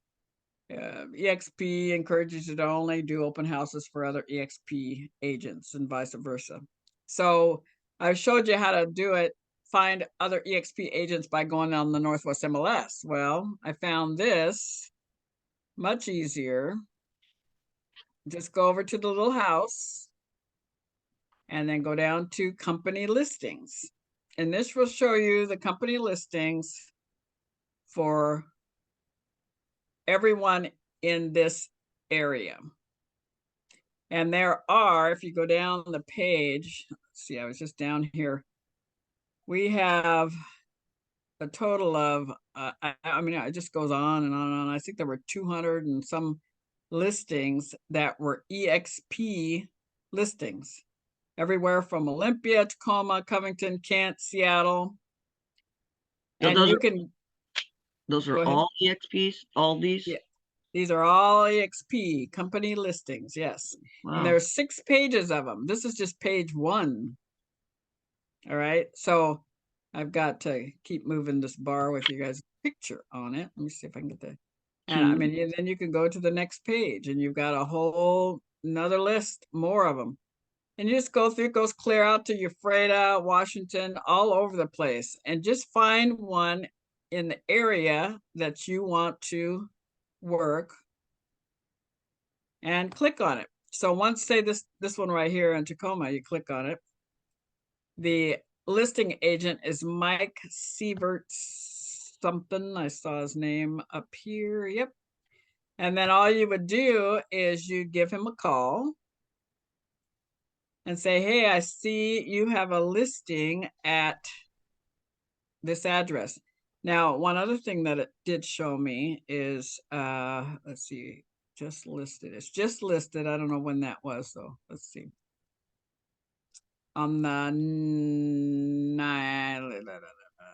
Speaker 1: EXP encourages you to only do open houses for other EXP agents and vice versa. So I showed you how to do it, find other EXP agents by going on the Northwest MLS. Well, I found this much easier. Just go over to the little house and then go down to company listings. And this will show you the company listings for everyone in this area. And there are, if you go down the page, let's see, I was just down here. We have a total of, I mean, it just goes on and on and on. I think there were 200 and some listings that were EXP listings. Everywhere from Olympia, Tacoma, Covington, Kent, Seattle. And
Speaker 3: those are all EXPs, all these?
Speaker 1: Yeah, these are all EXP company listings, yes. Wow. And there's 6 pages of them. This is just page 1. All right, so I've got to keep moving this bar with you guys' picture on it. Let me see if I can get that. And I mean, then you can go to the next page and you've got a whole another list, more of them. And you just go through, it goes clear out to Ephrata, Washington, all over the place. And just find one in the area that you want to work and click on it. So once, say this one right here in Tacoma, you click on it. The listing agent is Mike Sievert something. I saw his name up here. Yep. And then all you would do is you give him a call and say, hey, I see you have a listing at this address. Now, one other thing that it did show me is, let's see, just listed. It's just listed. I don't know when that was, though. Let's see. On the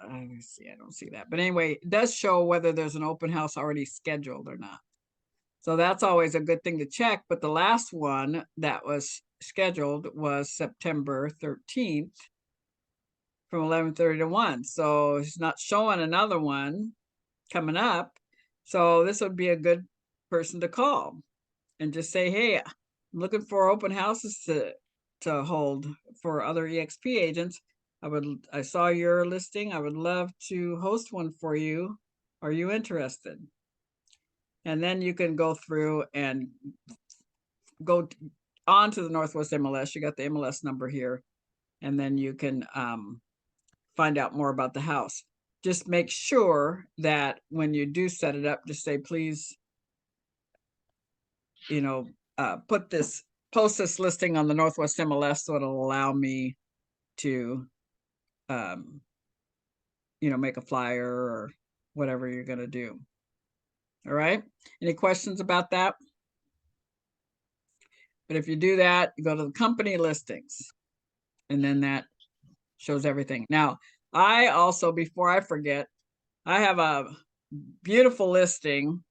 Speaker 1: let's see, I don't see that. But anyway, it does show whether there's an open house already scheduled or not. So that's always a good thing to check. But the last one that was scheduled was September 13th from 11:30 to 1. So it's not showing another one coming up. So this would be a good person to call and just say, hey, looking for open houses to hold for other EXP agents. I saw your listing. I would love to host one for you. Are you interested? And then you can go through and go on to the Northwest MLS. You got the MLS number here, and then you can find out more about the house. Just make sure that when you do set it up, just say, please, you know, post this listing on the Northwest MLS so it'll allow me to, you know, make a flyer or whatever you're going to do. All right. Any questions about that? But if you do that, you go to the company listings, and then that shows everything. Now, I also, before I forget, I have a beautiful listing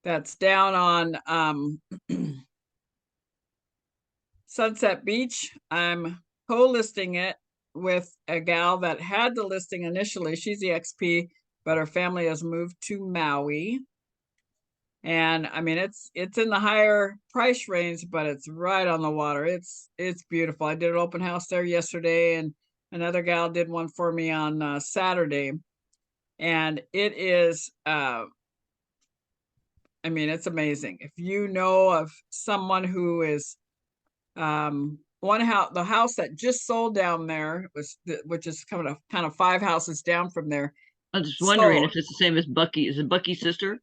Speaker 1: that's down on Sunset Beach. I'm co-listing it with a gal that had the listing initially. She's the XP, but her family has moved to Maui. And I mean, it's in the higher price range, but it's right on the water. It's beautiful. I did an open house there yesterday, and another gal did one for me on Saturday. And it is, I mean, it's amazing. If you know of someone who is, the house that just sold down there which is kind of 5 houses down from there.
Speaker 3: I'm just wondering
Speaker 1: sold.
Speaker 3: if it's the same as Bucky. Is it Bucky's sister?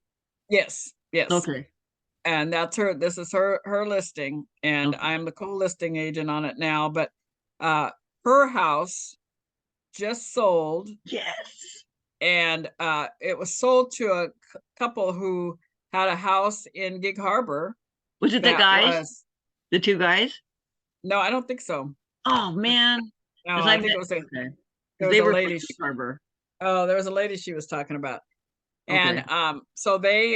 Speaker 1: Yes.
Speaker 3: Okay.
Speaker 1: And that's her. This is her listing, and
Speaker 3: Okay.
Speaker 1: I'm the co-listing agent on it now. But her house just sold.
Speaker 3: Yes.
Speaker 1: And it was sold to a couple who had a house in Gig Harbor.
Speaker 3: Was it the guys? The 2 guys?
Speaker 1: No, I don't think so.
Speaker 3: Oh man.
Speaker 1: No,
Speaker 3: 'Cause
Speaker 1: I
Speaker 3: I
Speaker 1: think
Speaker 3: met-
Speaker 1: it was
Speaker 3: okay.
Speaker 1: there was
Speaker 3: They
Speaker 1: a
Speaker 3: were
Speaker 1: lady.
Speaker 3: from Gig Harbor.
Speaker 1: Oh, there was a lady she was talking about. And
Speaker 3: Okay.
Speaker 1: so they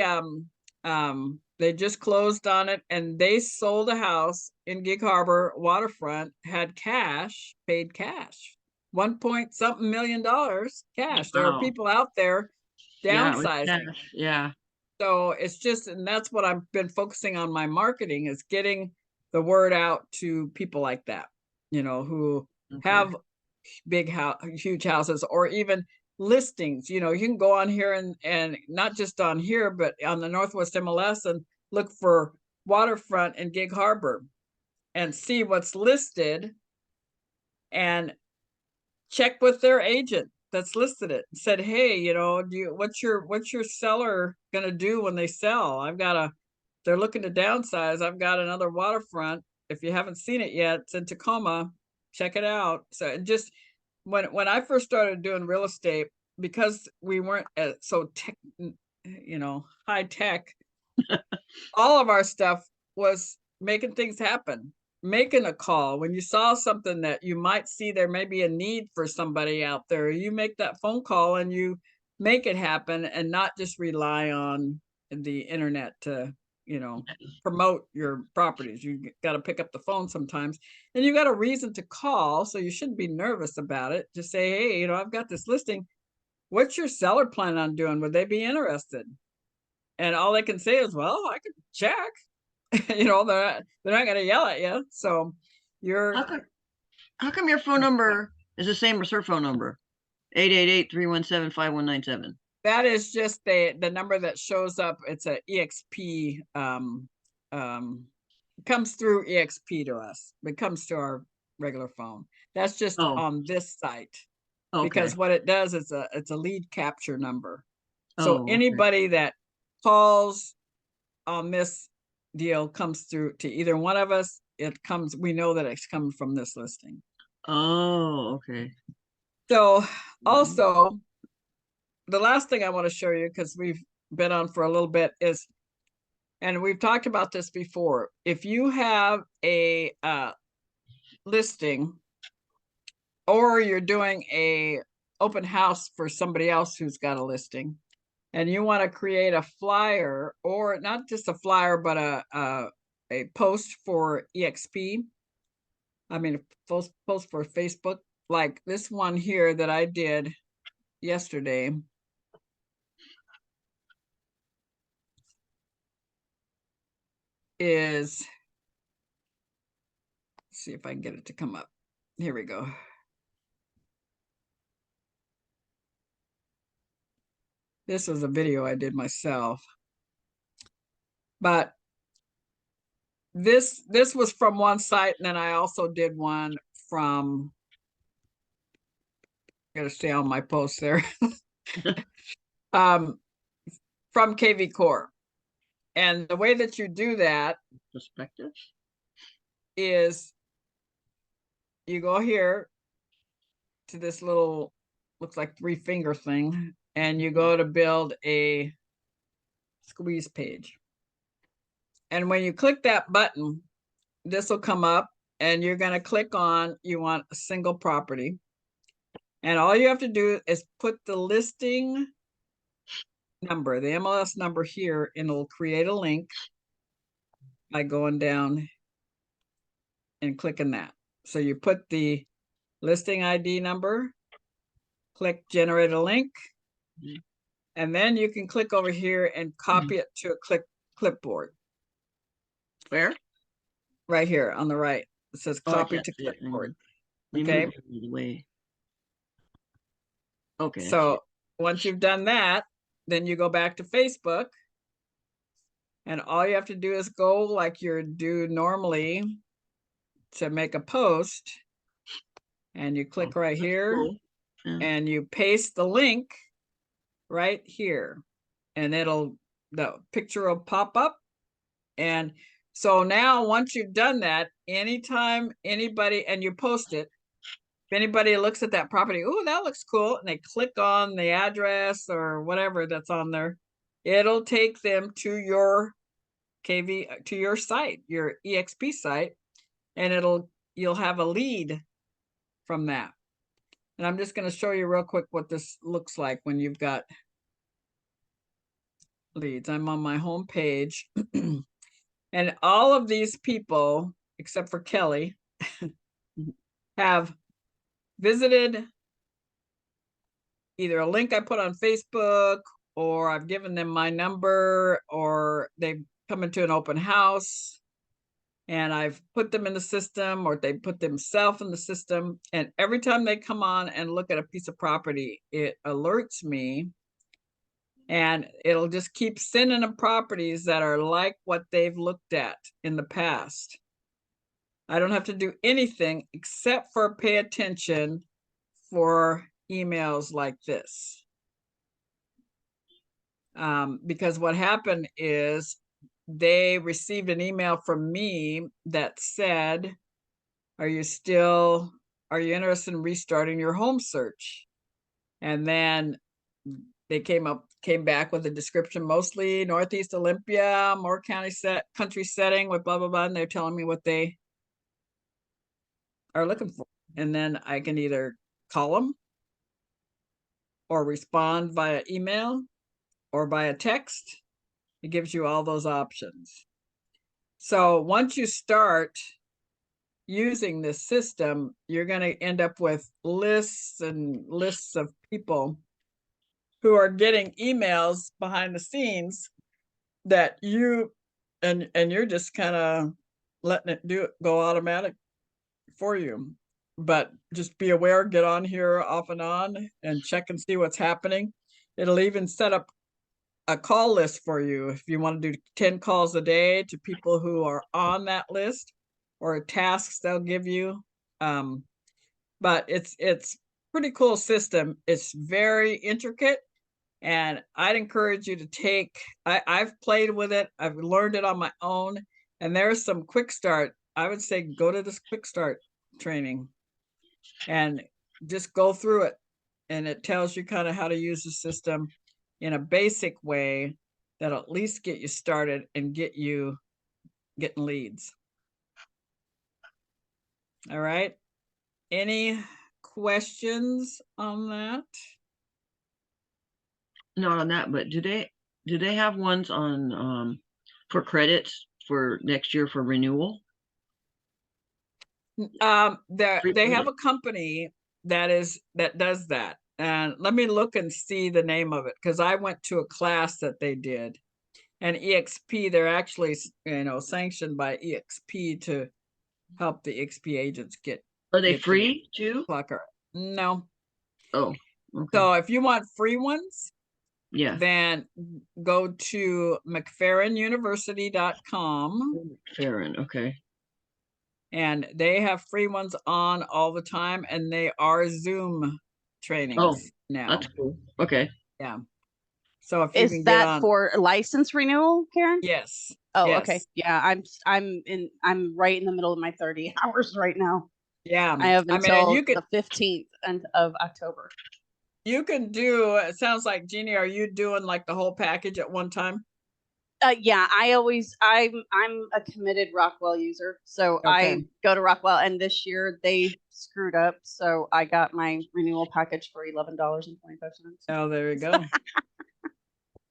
Speaker 1: just closed on it, and they sold a house in Gig Harbor waterfront, had cash, paid cash, 1 point something million cash. There are
Speaker 3: Wow.
Speaker 1: people out there
Speaker 3: Yeah, it was
Speaker 1: downsizing.
Speaker 3: cash. Yeah.
Speaker 1: So it's just, and that's what I've been focusing on my marketing, is getting the word out to people like that, you know, who
Speaker 3: Okay.
Speaker 1: have huge houses, or even listings. You know, you can go on here and not just on here, but on the Northwest MLS, and look for waterfront and Gig Harbor and see what's listed, and check with their agent that's listed it and said, hey, you know, what's your seller gonna do when they sell? They're looking to downsize. I've got another waterfront. If you haven't seen it yet, it's in Tacoma. Check it out. So just when I first started doing real estate, because we weren't so tech, you know, high tech, all of our stuff was making things happen, making a call. When you saw something that you might see there may be a need for somebody out there, you make that phone call and you make it happen, and not just rely on the internet to, you know, promote your properties. You got to pick up the phone sometimes, and you got a reason to call, so you shouldn't be nervous about it. Just say, hey, you know, I've got this listing. What's your seller plan on doing? Would they be interested? And all they can say is, well, I could check. You know, they're not going to yell at you. So you're,
Speaker 3: How come your phone number is the same as her phone number? 888-317-5197.
Speaker 1: that is just the number that shows up. It's a EXP, comes through EXP to us. It comes to our regular phone. That's just
Speaker 3: Oh,
Speaker 1: on this site,
Speaker 3: okay.
Speaker 1: because what it does is it's a lead capture number.
Speaker 3: Oh,
Speaker 1: So
Speaker 3: okay.
Speaker 1: anybody that calls on this deal comes through to either one of us. We know that it's coming from this listing.
Speaker 3: Oh, okay.
Speaker 1: So also, the last thing I want to show you, because we've been on for a little bit, is, and we've talked about this before, if you have a listing, or you're doing a open house for somebody else who's got a listing, and you want to create a flyer, or not just a flyer, but a post for EXP, I mean, post for Facebook, like this one here that I did yesterday. Is see if I can get it to come up. Here we go. This was a video I did myself. But this was from one site, and then I also did one from, I gotta stay on my post there. From KVCore. And the way that you do that
Speaker 3: Perspective.
Speaker 1: is you go here to this little, looks like 3-finger thing, and you go to build a squeeze page. And when you click that button, this will come up, and you're going to click on, you want a single property. And all you have to do is put the listing number, the MLS number here, and it'll create a link by going down and clicking that. So you put the listing ID number, click generate a link, and then you can click over here and copy it to a clipboard.
Speaker 3: Where?
Speaker 1: Right here on the right. It says
Speaker 3: Oh, I
Speaker 1: copy
Speaker 3: can't
Speaker 1: to
Speaker 3: see it. Hang on.
Speaker 1: clipboard.
Speaker 3: Let me
Speaker 1: Okay.
Speaker 3: move it away. Okay. I see
Speaker 1: So
Speaker 3: it.
Speaker 1: once you've done that, then you go back to Facebook, and all you have to do is go like you do normally to make a post, and you click right here,
Speaker 3: Cool. Yeah.
Speaker 1: and you paste the link right here, and the picture will pop up. And so now once you've done that, anytime anybody, and you post it, if anybody looks at that property, oh, that looks cool, and they click on the address or whatever that's on there, it'll take them to your to your site, your EXP site, and you'll have a lead from that. And I'm just going to show you real quick what this looks like when you've got leads. I'm on my home page, and all of these people, except for Kelly, have visited either a link I put on Facebook, or I've given them my number, or they've come into an open house and I've put them in the system, or they put themselves in the system. And every time they come on and look at a piece of property, it alerts me, and it'll just keep sending them properties that are like what they've looked at in the past. I don't have to do anything except for pay attention for emails like this. Because what happened is they received an email from me that said, are you interested in restarting your home search? And then they came back with a description, mostly Northeast Olympia, Moore County country setting with blah, blah, blah. And they're telling me what they are looking for. And then I can either call them or respond via email or via text. It gives you all those options. So once you start using this system, you're going to end up with lists and lists of people who are getting emails behind the scenes that you and you're just kind of letting it go automatic for you. But just be aware, get on here off and on and check and see what's happening. It'll even set up a call list for you if you want to do 10 calls a day to people who are on that list, or tasks they'll give you. But it's pretty cool system. It's very intricate, and I'd encourage you to take, I've played with it, I've learned it on my own, and there's some quick start. I would say go to this quick start training and just go through it, and it tells you kind of how to use the system in a basic way that'll at least get you started and get you getting leads. All right. Any questions on that?
Speaker 3: Not on that, but do they have ones on for credits for next year for renewal?
Speaker 1: They have a company that does that. And let me look and see the name of it, because I went to a class that they did. And EXP, they're actually, sanctioned by EXP to help the XP agents get
Speaker 3: Are they
Speaker 1: get the
Speaker 3: free too?
Speaker 1: clocker. No.
Speaker 3: Oh, okay.
Speaker 1: So if you want free ones,
Speaker 3: Yeah.
Speaker 1: then go to mcferrinuniversity.com
Speaker 3: Farron. Okay.
Speaker 1: and they have free ones on all the time, and they are Zoom trainings now.
Speaker 3: That's cool. Okay.
Speaker 1: Yeah. So if you
Speaker 6: Is
Speaker 1: can get
Speaker 6: that
Speaker 1: on,
Speaker 6: for license renewal, Karen?
Speaker 1: yes.
Speaker 6: Oh, okay.
Speaker 1: yes.
Speaker 6: Yeah, I'm right in the middle of my 30 hours right now.
Speaker 1: Yeah.
Speaker 6: I have
Speaker 1: mean, and
Speaker 6: until
Speaker 1: you could
Speaker 6: the 15th of October.
Speaker 1: you can do. It sounds like, Jeannie, are you doing like the whole package at one time?
Speaker 6: Yeah, I'm a committed Rockwell user, so
Speaker 1: Okay.
Speaker 6: I go to Rockwell, and this year they screwed up, so I got my renewal package for $11.25.
Speaker 1: Oh, there you go.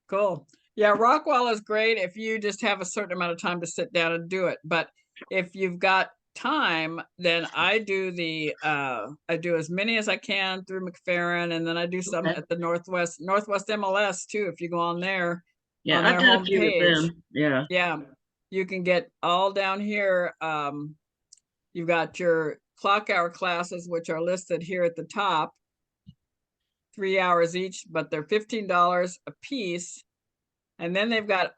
Speaker 1: Cool. Yeah, Rockwell is great if you just have a certain amount of time to sit down and do it. But if you've got time, then I do I do as many as I can through McFerrin, and then I do some
Speaker 3: Okay.
Speaker 1: at the Northwest MLS too. If you go on there,
Speaker 3: Yeah,
Speaker 1: on
Speaker 3: I've
Speaker 1: their
Speaker 3: done a few with
Speaker 1: homepage,
Speaker 3: them. Yeah.
Speaker 1: yeah, you can get all down here. You've got your clock hour classes, which are listed here at the top, 3 hours each, but they're $15 a piece. And then they've got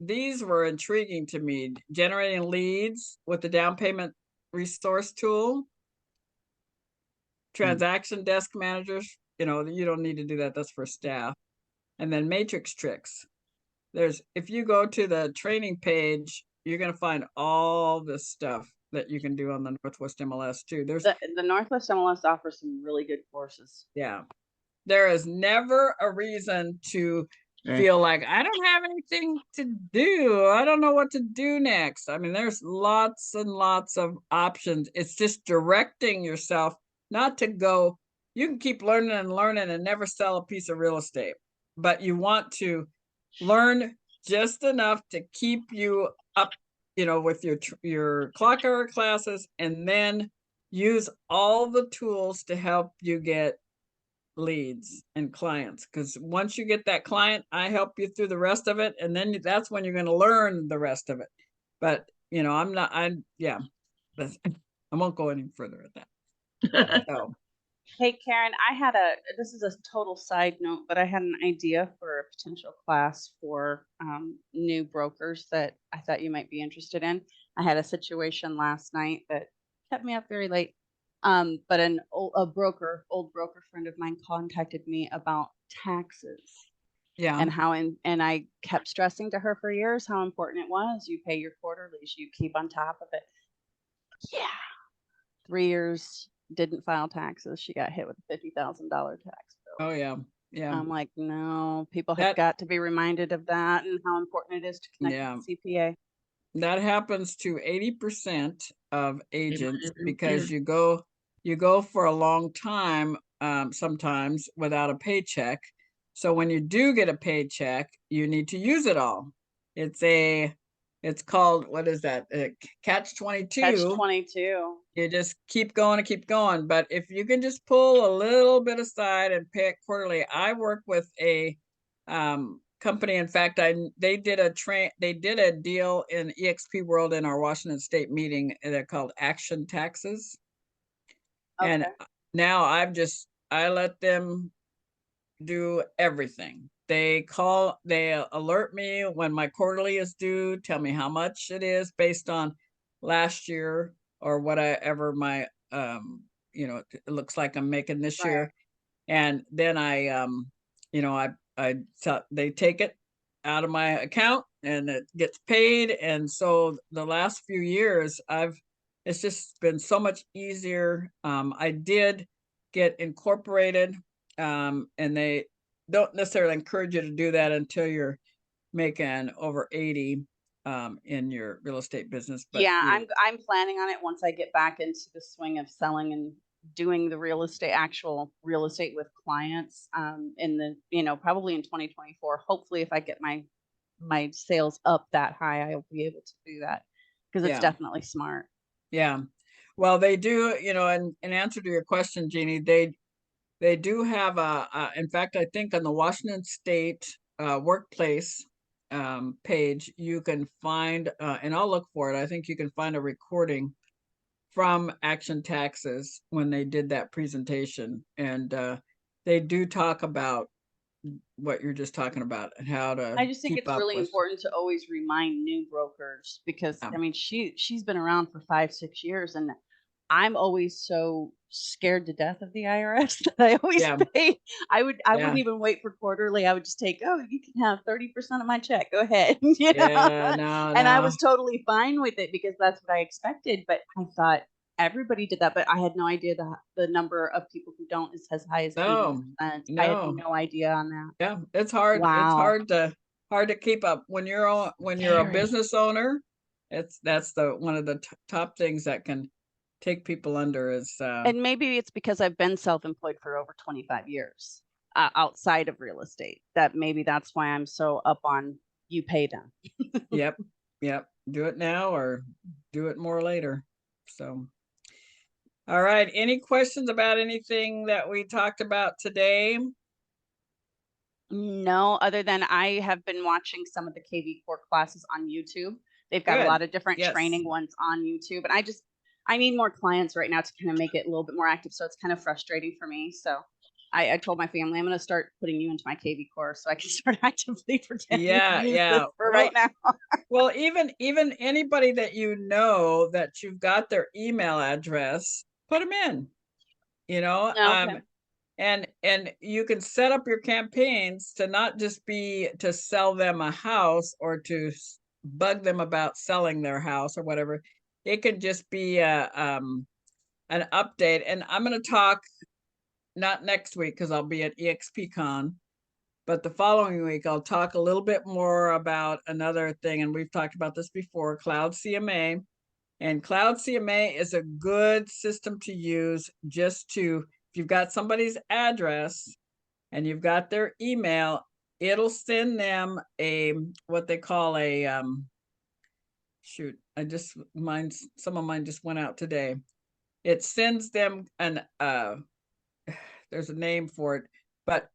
Speaker 1: these were intriguing to me, generating leads with the down payment resource tool, transaction desk managers, you don't need to do that. That's for staff. And then matrix tricks. If you go to the training page, you're going to find all this stuff that you can do on the Northwest MLS too.
Speaker 6: The Northwest MLS offers some really good courses.
Speaker 1: Yeah. There is never a reason to feel like I don't have anything to do. I don't know what to do next. I mean, there's lots and lots of options. It's just directing yourself not to go. You can keep learning and learning and never sell a piece of real estate, but you want to learn just enough to keep you up, with your clock hour classes, and then use all the tools to help you get leads and clients, because once you get that client, I help you through the rest of it, and then that's when you're going to learn the rest of it. But I won't go any further at that. So
Speaker 6: Hey, Karen, this is a total side note, but I had an idea for a potential class for new brokers that I thought you might be interested in. I had a situation last night that kept me up very late. But old broker friend of mine contacted me about taxes.
Speaker 1: yeah,
Speaker 6: And and I kept stressing to her for years how important it was. You pay your quarterlies, you keep on top of it. Yeah. 3 years, didn't file taxes. She got hit with a $50,000 tax bill.
Speaker 1: oh yeah,
Speaker 6: I'm like, no, people have got to be reminded of that and how important it is to connect with CPA.
Speaker 1: That happens to 80% of agents, because
Speaker 3: Yeah.
Speaker 1: you go for a long time, sometimes without a paycheck. So when you do get a paycheck, you need to use it all. It's called, what is that? Catch-22.
Speaker 6: Catch-22.
Speaker 1: You just keep going and keep going. But if you can just pull a little bit aside and pay it quarterly. I work with a company. In fact, they did a deal in EXP World in our Washington State meeting. They're called Action Taxes.
Speaker 6: Okay.
Speaker 1: And now I let them do everything. They alert me when my quarterly is due, tell me how much it is based on last year or whatever my it looks like I'm making this year. And then they take it out of my account and it gets paid. And so the last few years it's just been so much easier. I did get incorporated, and they don't necessarily encourage you to do that until you're making over 80 in your real estate business. But
Speaker 6: yeah, I'm planning on it once I get back into the swing of selling and doing the actual real estate with clients in the, probably in 2024. Hopefully, if I get my sales up that high, I'll be able to do that, because it's definitely smart.
Speaker 1: Yeah. Well, they do, in answer to your question, Jeannie, they do have in fact, I think on the Washington State workplace page, you can find, and I'll look for it. I think you can find a recording from Action Taxes when they did that presentation. And they do talk about what you're just talking about and how to
Speaker 6: I just think
Speaker 1: keep
Speaker 6: it's
Speaker 1: up
Speaker 6: really
Speaker 1: with.
Speaker 6: important to always remind new brokers because
Speaker 1: Yeah.
Speaker 6: I mean she's been around for 5-6 years and I'm always so scared to death of the IRS that I always
Speaker 1: Yeah.
Speaker 6: pay. I
Speaker 1: Yeah.
Speaker 6: wouldn't even wait for quarterly. I would just take, oh, you can have 30% of my check. Go ahead. You know?
Speaker 1: Yeah, no,
Speaker 6: And I
Speaker 1: no.
Speaker 6: was totally fine with it because that's what I expected. But I thought everybody did that, but I had no idea the number of people who don't is as high as
Speaker 1: No,
Speaker 6: 80%. I had
Speaker 1: no.
Speaker 6: no idea on that.
Speaker 1: Yeah, it's hard. It's
Speaker 6: Wow.
Speaker 1: hard to keep up when you're a
Speaker 6: Very.
Speaker 1: business owner. That's the one of the top things that can take people under is
Speaker 6: And maybe it's because I've been self-employed for over 25 years outside of real estate that maybe that's why I'm so up on you pay them.
Speaker 1: yep, yep. Do it now or do it more later. So, all right. Any questions about anything that we talked about today?
Speaker 6: No, other than I have been watching some of the KVCore classes on YouTube. They've got a
Speaker 1: Good.
Speaker 6: lot of different
Speaker 1: Yes.
Speaker 6: training ones on YouTube. And I need more clients right now to kind of make it a little bit more active. So it's kind of frustrating for me. So I told my family I'm going to start putting you into my KVCore so I can start actively pretending
Speaker 1: Yeah,
Speaker 6: to use
Speaker 1: yeah.
Speaker 6: this for right now.
Speaker 1: Well, even anybody that you know that you've got their email address, put them in. You know,
Speaker 6: Okay.
Speaker 1: and you can set up your campaigns to not just be to sell them a house or to bug them about selling their house or whatever. It could just be an update. And I'm going to talk not next week because I'll be at EXPCon, but the following week I'll talk a little bit more about another thing. And we've talked about this before, Cloud CMA. And Cloud CMA is a good system to use just to, if you've got somebody's address and you've got their email, it'll send them a, what they call a, shoot, some of mine just went out today. It sends them an, there's a name for it, but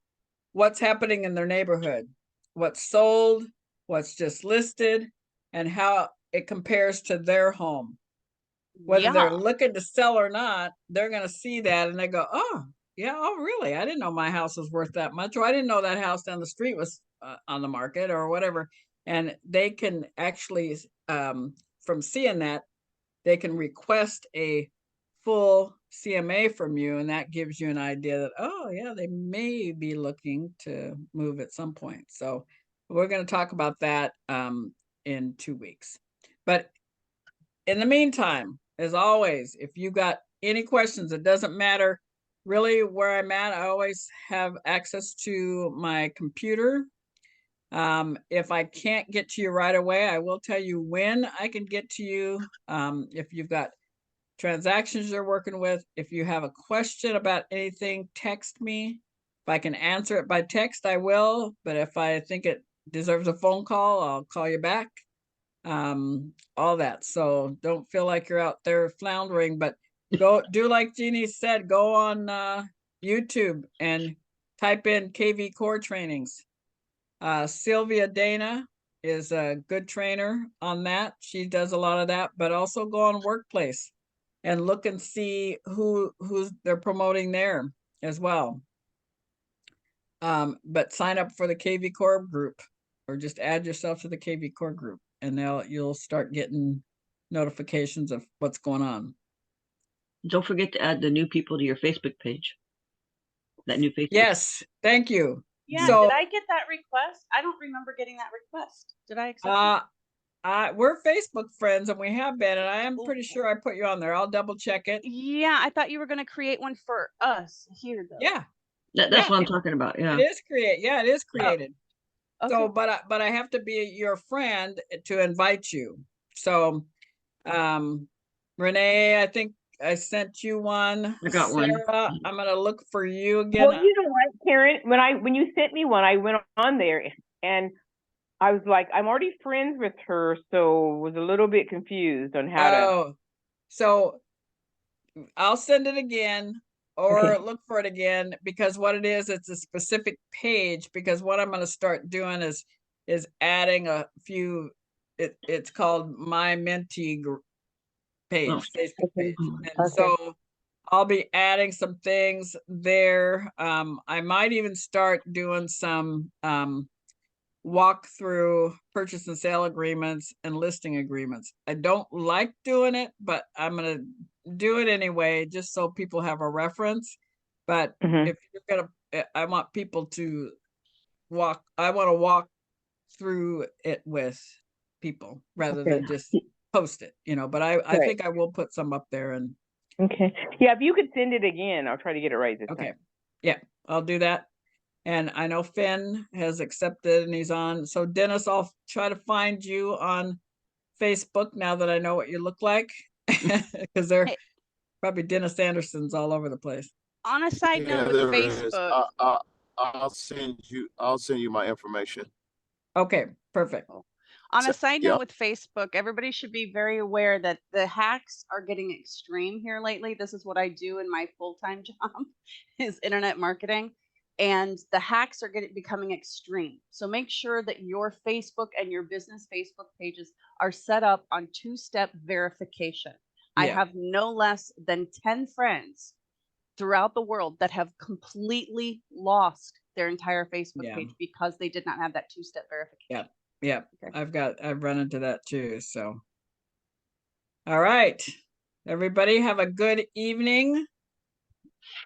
Speaker 1: what's happening in their neighborhood, what's sold, what's just listed, and how it compares to their home. Whether they're
Speaker 6: Yeah.
Speaker 1: looking to sell or not, they're going to see that and they go, oh, yeah, oh, really? I didn't know my house was worth that much, or I didn't know that house down the street was on the market or whatever. And they can actually, from seeing that, they can request a full CMA from you, and that gives you an idea that, oh, yeah, they may be looking to move at some point. So we're going to talk about that in 2 weeks. But in the meantime, as always, if you got any questions, it doesn't matter really where I'm at. I always have access to my computer. If I can't get to you right away, I will tell you when I can get to you. If you've got transactions you're working with, if you have a question about anything, text me. If I can answer it by text, I will. But if I think it deserves a phone call, I'll call you back. All that. So don't feel like you're out there floundering, but go do like Jeannie said, go on YouTube and type in KVCore trainings. Sylvia Dana is a good trainer on that. She does a lot of that, but also go on Workplace and look and see who's they're promoting there as well. But sign up for the KVCore group or just add yourself to the KVCore group, and you'll start getting notifications of what's going on.
Speaker 3: Don't forget to add the new people to your Facebook page. That new Facebook.
Speaker 1: Yes, thank you.
Speaker 6: Yeah,
Speaker 1: So,
Speaker 6: did I get that request? I don't remember getting that request. Did I accept it?
Speaker 1: we're Facebook friends, and we have been, and I am pretty sure I put you on there. I'll double check it.
Speaker 6: Yeah, I thought you were going to create one for us here, though.
Speaker 1: Yeah,
Speaker 3: That's
Speaker 1: Yeah.
Speaker 3: what I'm talking about. Yeah.
Speaker 1: it is created.
Speaker 6: Okay.
Speaker 1: So, but I have to be your friend to invite you. So, Renee, I think I sent you one.
Speaker 3: I got one.
Speaker 1: Sarah, I'm gonna look for you again.
Speaker 4: Well, you know what, Karen, when you sent me one, I went on there and I was like, I'm already friends with her, so was a little bit confused on how to.
Speaker 1: Oh, so I'll send it again or
Speaker 4: Okay.
Speaker 1: look for it again, because what it is, it's a specific page, because what I'm gonna start doing is is adding a few, it's called My Mentee page,
Speaker 3: Oh,
Speaker 1: Facebook
Speaker 4: okay.
Speaker 1: page. And
Speaker 4: Okay.
Speaker 1: so I'll be adding some things there. I might even start doing some walk through purchase and sale agreements and listing agreements. I don't like doing it, but I'm gonna do it anyway, just so people have a reference. But
Speaker 4: Mhm.
Speaker 1: if you're gonna, I want people to I want to walk through it with people rather
Speaker 4: Okay.
Speaker 1: than just post it, but I
Speaker 4: Right.
Speaker 1: think I will put some up there. And
Speaker 4: Okay. Yeah, if you could send it again, I'll try to get it right this
Speaker 1: okay,
Speaker 4: time.
Speaker 1: yeah, I'll do that. And I know Finn has accepted and he's on. So Dennis, I'll try to find you on Facebook now that I know what you look like, because they're
Speaker 6: Hey.
Speaker 1: probably Dennis Anderson's all over the place.
Speaker 6: On a side
Speaker 7: Yeah,
Speaker 6: note with
Speaker 7: there is.
Speaker 6: Facebook,
Speaker 7: I'll send you my information.
Speaker 1: Okay, perfect.
Speaker 6: on a side note
Speaker 7: Yep.
Speaker 6: with Facebook, everybody should be very aware that the hacks are getting extreme here lately. This is what I do in my full-time job is internet marketing. And the hacks are becoming extreme. So make sure that your Facebook and your business Facebook pages are set up on two-step verification. I
Speaker 1: Yeah.
Speaker 6: have no less than 10 friends throughout the world that have completely lost their entire Facebook
Speaker 1: Yeah.
Speaker 6: page because they did not have that two-step verification.
Speaker 1: Yeah,
Speaker 6: Okay.
Speaker 1: I've run into that too. So, all right, everybody have a good evening.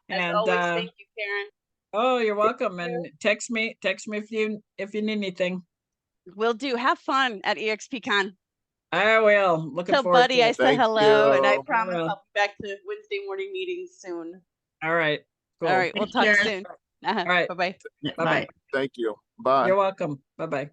Speaker 6: As
Speaker 1: And
Speaker 6: always, thank you, Karen.
Speaker 1: oh, you're welcome. And text me if you need anything.
Speaker 6: Will do. Have fun at EXPCon.
Speaker 1: I will. Looking
Speaker 6: Tell
Speaker 1: forward
Speaker 6: Buddy
Speaker 1: to
Speaker 6: I
Speaker 1: it.
Speaker 6: said
Speaker 7: Thank
Speaker 6: hello, and I
Speaker 7: you.
Speaker 6: promise
Speaker 1: will.
Speaker 6: I'll be back to Wednesday morning meetings soon.
Speaker 1: All right. Cool.
Speaker 6: All right, we'll
Speaker 3: Thanks,
Speaker 6: talk
Speaker 3: Karen.
Speaker 6: soon.
Speaker 1: All right.
Speaker 6: Bye-bye.
Speaker 3: Yeah,
Speaker 1: Bye-bye.
Speaker 3: bye.
Speaker 7: Thank you. Bye.
Speaker 1: You're welcome. Bye-bye.